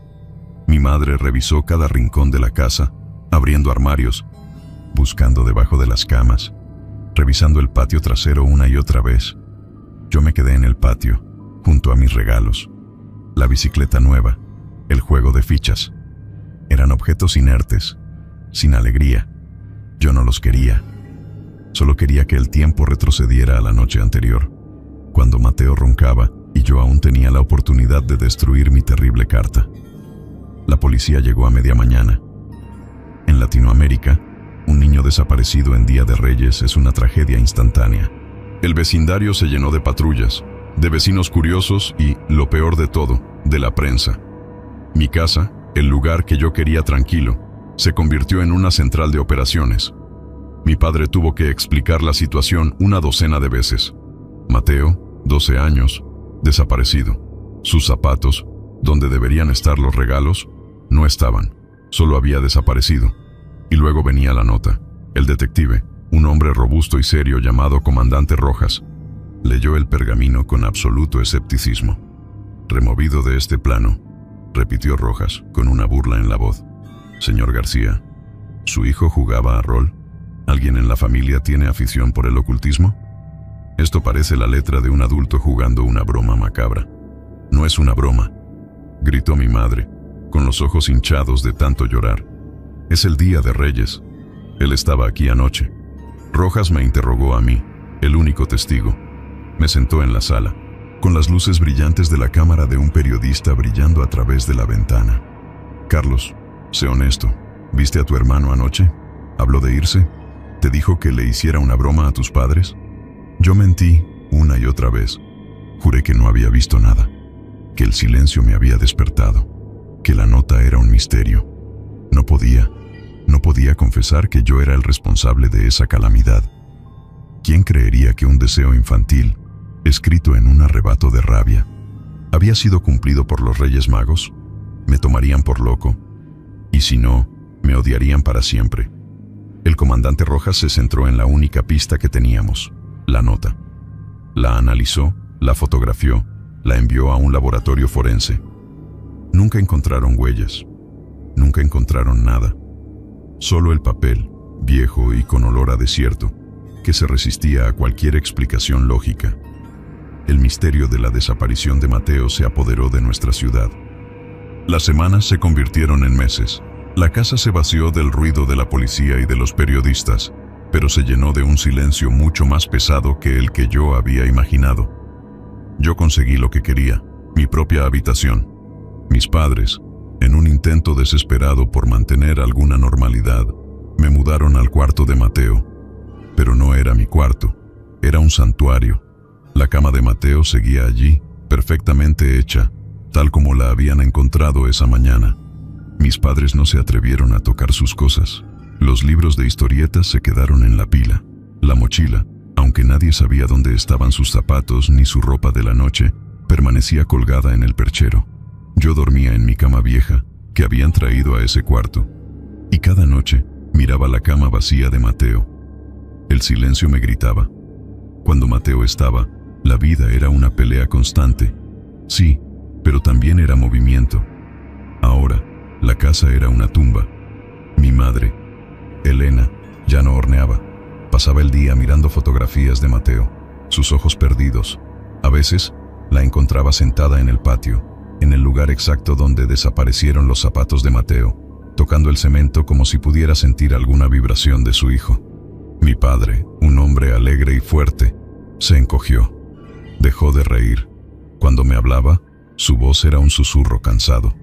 Mi madre revisó cada rincón de la casa, abriendo armarios, buscando debajo de las camas, revisando el patio trasero una y otra vez. Yo me quedé en el patio, junto a mis regalos. La bicicleta nueva, el juego de fichas. Eran objetos inertes, sin alegría. Yo no los quería. Solo quería que el tiempo retrocediera a la noche anterior, cuando Mateo roncaba y yo aún tenía la oportunidad de destruir mi terrible carta. La policía llegó a media mañana. En Latinoamérica, un niño desaparecido en Día de Reyes es una tragedia instantánea. El vecindario se llenó de patrullas, de vecinos curiosos y, lo peor de todo, de la prensa. Mi casa, el lugar que yo quería tranquilo, se convirtió en una central de operaciones. Mi padre tuvo que explicar la situación una docena de veces. Mateo, 12 años, desaparecido. Sus zapatos, donde deberían estar los regalos, no estaban. Solo había desaparecido. Y luego venía la nota. El detective, un hombre robusto y serio llamado Comandante Rojas, leyó el pergamino con absoluto escepticismo. «Removido de este plano», repitió Rojas, con una burla en la voz. «Señor García, ¿su hijo jugaba a rol? ¿Alguien en la familia tiene afición por el ocultismo? Esto parece la letra de un adulto jugando una broma macabra». «No es una broma», gritó mi madre, con los ojos hinchados de tanto llorar. «Es el Día de Reyes. Él estaba aquí anoche». Rojas me interrogó a mí, el único testigo. Me sentó en la sala, con las luces brillantes de la cámara de un periodista brillando a través de la ventana. «Carlos, sé honesto. ¿Viste a tu hermano anoche? ¿Habló de irse? ¿Te dijo que le hiciera una broma a tus padres?» Yo mentí una y otra vez. Juré que no había visto nada, que el silencio me había despertado, que la nota era un misterio. No podía confesar que yo era el responsable de esa calamidad. ¿Quién creería que un deseo infantil, escrito en un arrebato de rabia, había sido cumplido por los Reyes Magos? Me tomarían por loco, y si no, me odiarían para siempre. El comandante Rojas se centró en la única pista que teníamos, la nota. La analizó, la fotografió, la envió a un laboratorio forense. Nunca encontraron huellas, nunca encontraron nada. Solo el papel, viejo y con olor a desierto, que se resistía a cualquier explicación lógica. el misterio de la desaparición de Mateo se apoderó de nuestra ciudad. Las semanas se convirtieron en meses. La casa se vació del ruido de la policía y de los periodistas, pero se llenó de un silencio mucho más pesado que el que yo había imaginado. Yo conseguí lo que quería, mi propia habitación. Mis padres, en un intento desesperado por mantener alguna normalidad, me mudaron al cuarto de Mateo. Pero no era mi cuarto, era un santuario. La cama de Mateo seguía allí, perfectamente hecha, tal como la habían encontrado esa mañana. Mis padres no se atrevieron a tocar sus cosas. Los libros de historietas se quedaron en la pila. La mochila, aunque nadie sabía dónde estaban sus zapatos ni su ropa de la noche, permanecía colgada en el perchero. Yo dormía en mi cama vieja, que habían traído a ese cuarto, y cada noche miraba la cama vacía de Mateo. El silencio me gritaba. Cuando Mateo estaba, la vida era una pelea constante. Sí, pero también era movimiento. Ahora, la casa era una tumba. Mi madre, Elena, ya no horneaba. Pasaba el día mirando fotografías de Mateo, sus ojos perdidos. A veces, la encontraba sentada en el patio, en el lugar exacto donde desaparecieron los zapatos de Mateo, tocando el cemento como si pudiera sentir alguna vibración de su hijo. Mi padre, un hombre alegre y fuerte, se encogió. Dejó de reír. Cuando me hablaba, su voz era un susurro cansado.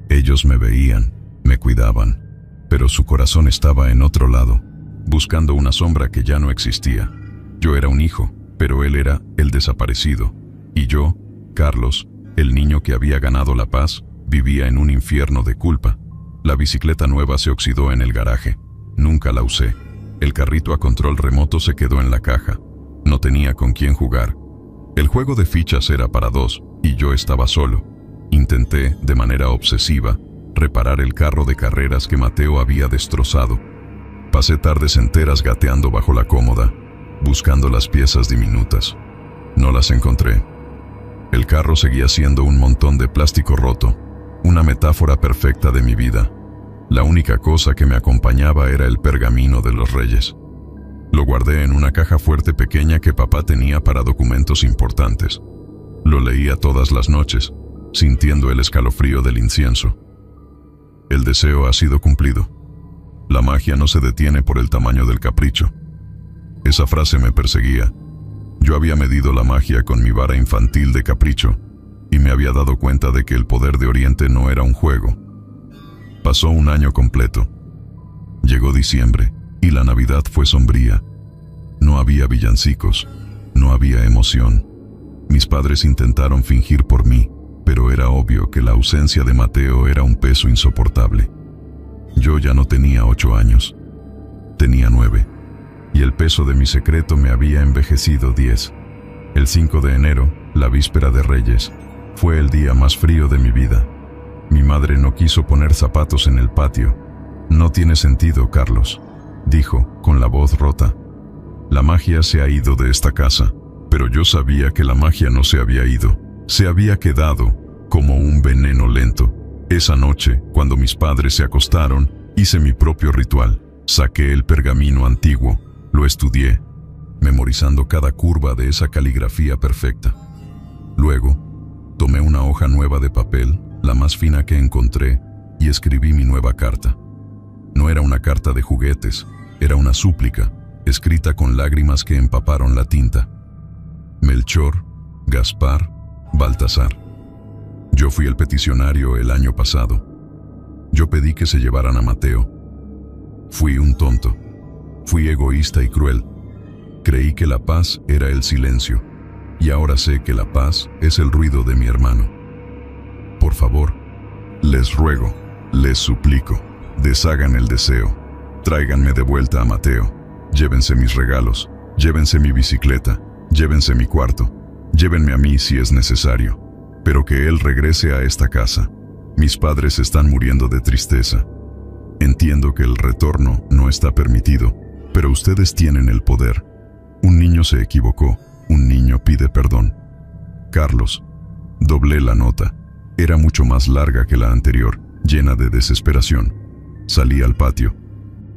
Ellos me veían, me cuidaban, pero su corazón estaba en otro lado, buscando una sombra que ya no existía. Yo era un hijo, pero él era el desaparecido. Y yo, Carlos, el niño que había ganado la paz, vivía en un infierno de culpa. La bicicleta nueva se oxidó en el garaje. Nunca la usé. El carrito a control remoto se quedó en la caja. No tenía con quién jugar. El juego de fichas era para dos, y yo estaba solo. Intenté, de manera obsesiva, reparar el carro de carreras que Mateo había destrozado. Pasé tardes enteras gateando bajo la cómoda, buscando las piezas diminutas. No las encontré. El carro seguía siendo un montón de plástico roto, una metáfora perfecta de mi vida. La única cosa que me acompañaba era el pergamino de los reyes. Lo guardé en una caja fuerte pequeña que papá tenía para documentos importantes. Lo leía todas las noches, sintiendo el escalofrío del incienso. El deseo ha sido cumplido. La magia no se detiene por el tamaño del capricho. Esa frase me perseguía. Yo había medido la magia con mi vara infantil de capricho, y me había dado cuenta de que el poder de Oriente no era un juego. Pasó un año completo. Llegó diciembre, y la Navidad fue sombría. No había villancicos, no había emoción. Mis padres intentaron fingir por mí, pero era obvio que la ausencia de Mateo era un peso insoportable. Yo ya no tenía 8 años, tenía 9, y el peso de mi secreto me había envejecido 10. El 5 de enero, la víspera de Reyes, fue el día más frío de mi vida. Mi madre no quiso poner zapatos en el patio. «No tiene sentido, Carlos», dijo, con la voz rota. «La magia se ha ido de esta casa», pero yo sabía que la magia no se había ido. Se había quedado, como un veneno lento. Esa noche, cuando mis padres se acostaron, hice mi propio ritual. Saqué el pergamino antiguo, lo estudié, memorizando cada curva de esa caligrafía perfecta. Luego, tomé una hoja nueva de papel, la más fina que encontré, y escribí mi nueva carta. No era una carta de juguetes, era una súplica, escrita con lágrimas que empaparon la tinta. Melchor, Gaspar, Baltasar. Yo fui el peticionario el año pasado. Yo pedí que se llevaran a Mateo. Fui un tonto. Fui egoísta y cruel. Creí que la paz era el silencio, y ahora sé que la paz es el ruido de mi hermano. Por favor, les ruego, les suplico, deshagan el deseo. Tráiganme de vuelta a Mateo. Llévense mis regalos, llévense mi bicicleta, llévense mi cuarto, llévenme a mí si es necesario, pero que él regrese a esta casa. Mis padres están muriendo de tristeza. Entiendo que el retorno no está permitido, pero ustedes tienen el poder. Un niño se equivocó, un niño pide perdón. Carlos. Doblé la nota. Era mucho más larga que la anterior, llena de desesperación. Salí al patio.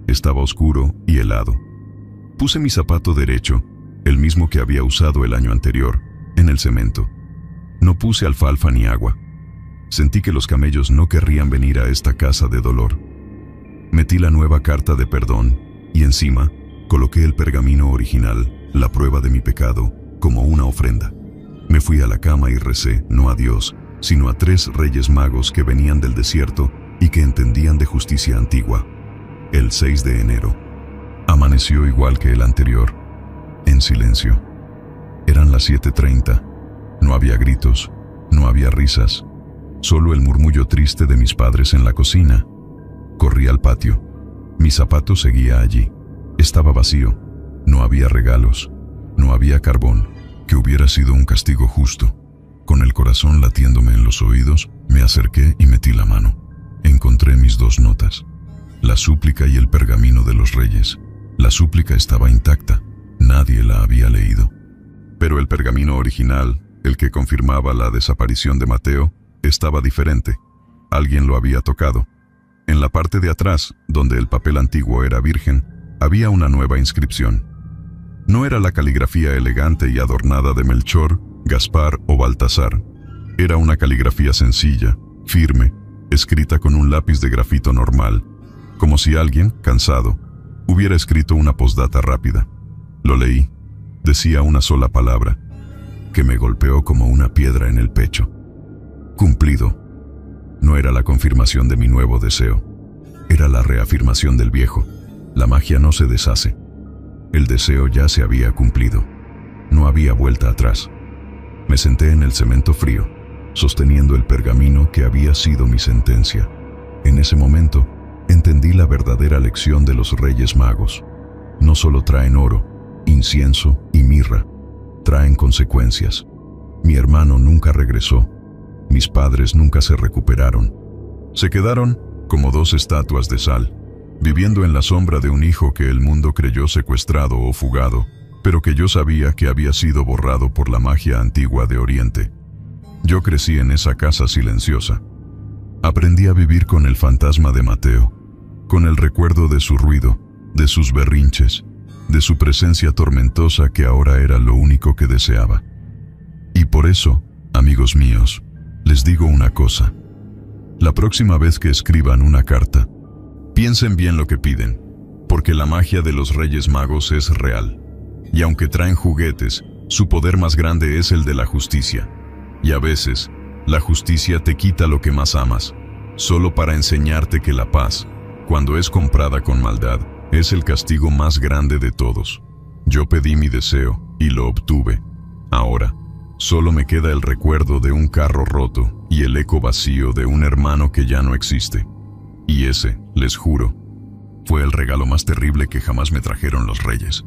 Estaba oscuro y helado. Puse mi zapato derecho, el mismo que había usado el año anterior, en el cemento. No puse alfalfa ni agua. Sentí que los camellos no querrían venir a esta casa de dolor. Metí la nueva carta de perdón y encima coloqué el pergamino original, la prueba de mi pecado, como una ofrenda. Me fui a la cama y recé, no a Dios, sino a 3 reyes magos que venían del desierto y que entendían de justicia antigua. El 6 de enero. Amaneció igual que el anterior, en silencio. Eran las 7:30. No había gritos, no había risas, solo el murmullo triste de mis padres en la cocina. Corrí al patio. Mi zapato seguía allí. Estaba vacío. No había regalos. No había carbón, que hubiera sido un castigo justo. Con el corazón latiéndome en los oídos, me acerqué y metí la mano. Encontré mis 2 notas. La súplica y el pergamino de los reyes. La súplica estaba intacta. Nadie la había leído. Pero el pergamino original, el que confirmaba la desaparición de Mateo, estaba diferente. Alguien lo había tocado. En la parte de atrás, donde el papel antiguo era virgen, había una nueva inscripción. No era la caligrafía elegante y adornada de Melchor, Gaspar o Baltasar. Era una caligrafía sencilla, firme, escrita con un lápiz de grafito normal, como si alguien, cansado, hubiera escrito una postdata rápida. Lo leí. Decía una sola palabra, que me golpeó como una piedra en el pecho. Cumplido. No era la confirmación de mi nuevo deseo. Era la reafirmación del viejo. La magia no se deshace. El deseo ya se había cumplido. No había vuelta atrás. Me senté en el cemento frío, sosteniendo el pergamino que había sido mi sentencia. En ese momento, entendí la verdadera lección de los Reyes Magos. No solo traen oro, incienso y mirra, traen consecuencias. Mi hermano nunca regresó. Mis padres nunca se recuperaron. Se quedaron como 2 estatuas de sal, viviendo en la sombra de un hijo que el mundo creyó secuestrado o fugado, pero que yo sabía que había sido borrado por la magia antigua de Oriente. Yo crecí en esa casa silenciosa. Aprendí a vivir con el fantasma de Mateo, con el recuerdo de su ruido, de sus berrinches, de su presencia tormentosa que ahora era lo único que deseaba. Y por eso, amigos míos, les digo una cosa. La próxima vez que escriban una carta, piensen bien lo que piden, porque la magia de los Reyes Magos es real. Y aunque traen juguetes, su poder más grande es el de la justicia. Y a veces, la justicia te quita lo que más amas, solo para enseñarte que la paz, cuando es comprada con maldad, es el castigo más grande de todos. Yo pedí mi deseo y lo obtuve. Ahora, solo me queda el recuerdo de un carro roto y el eco vacío de un hermano que ya no existe. Y ese, les juro, fue el regalo más terrible que jamás me trajeron los reyes.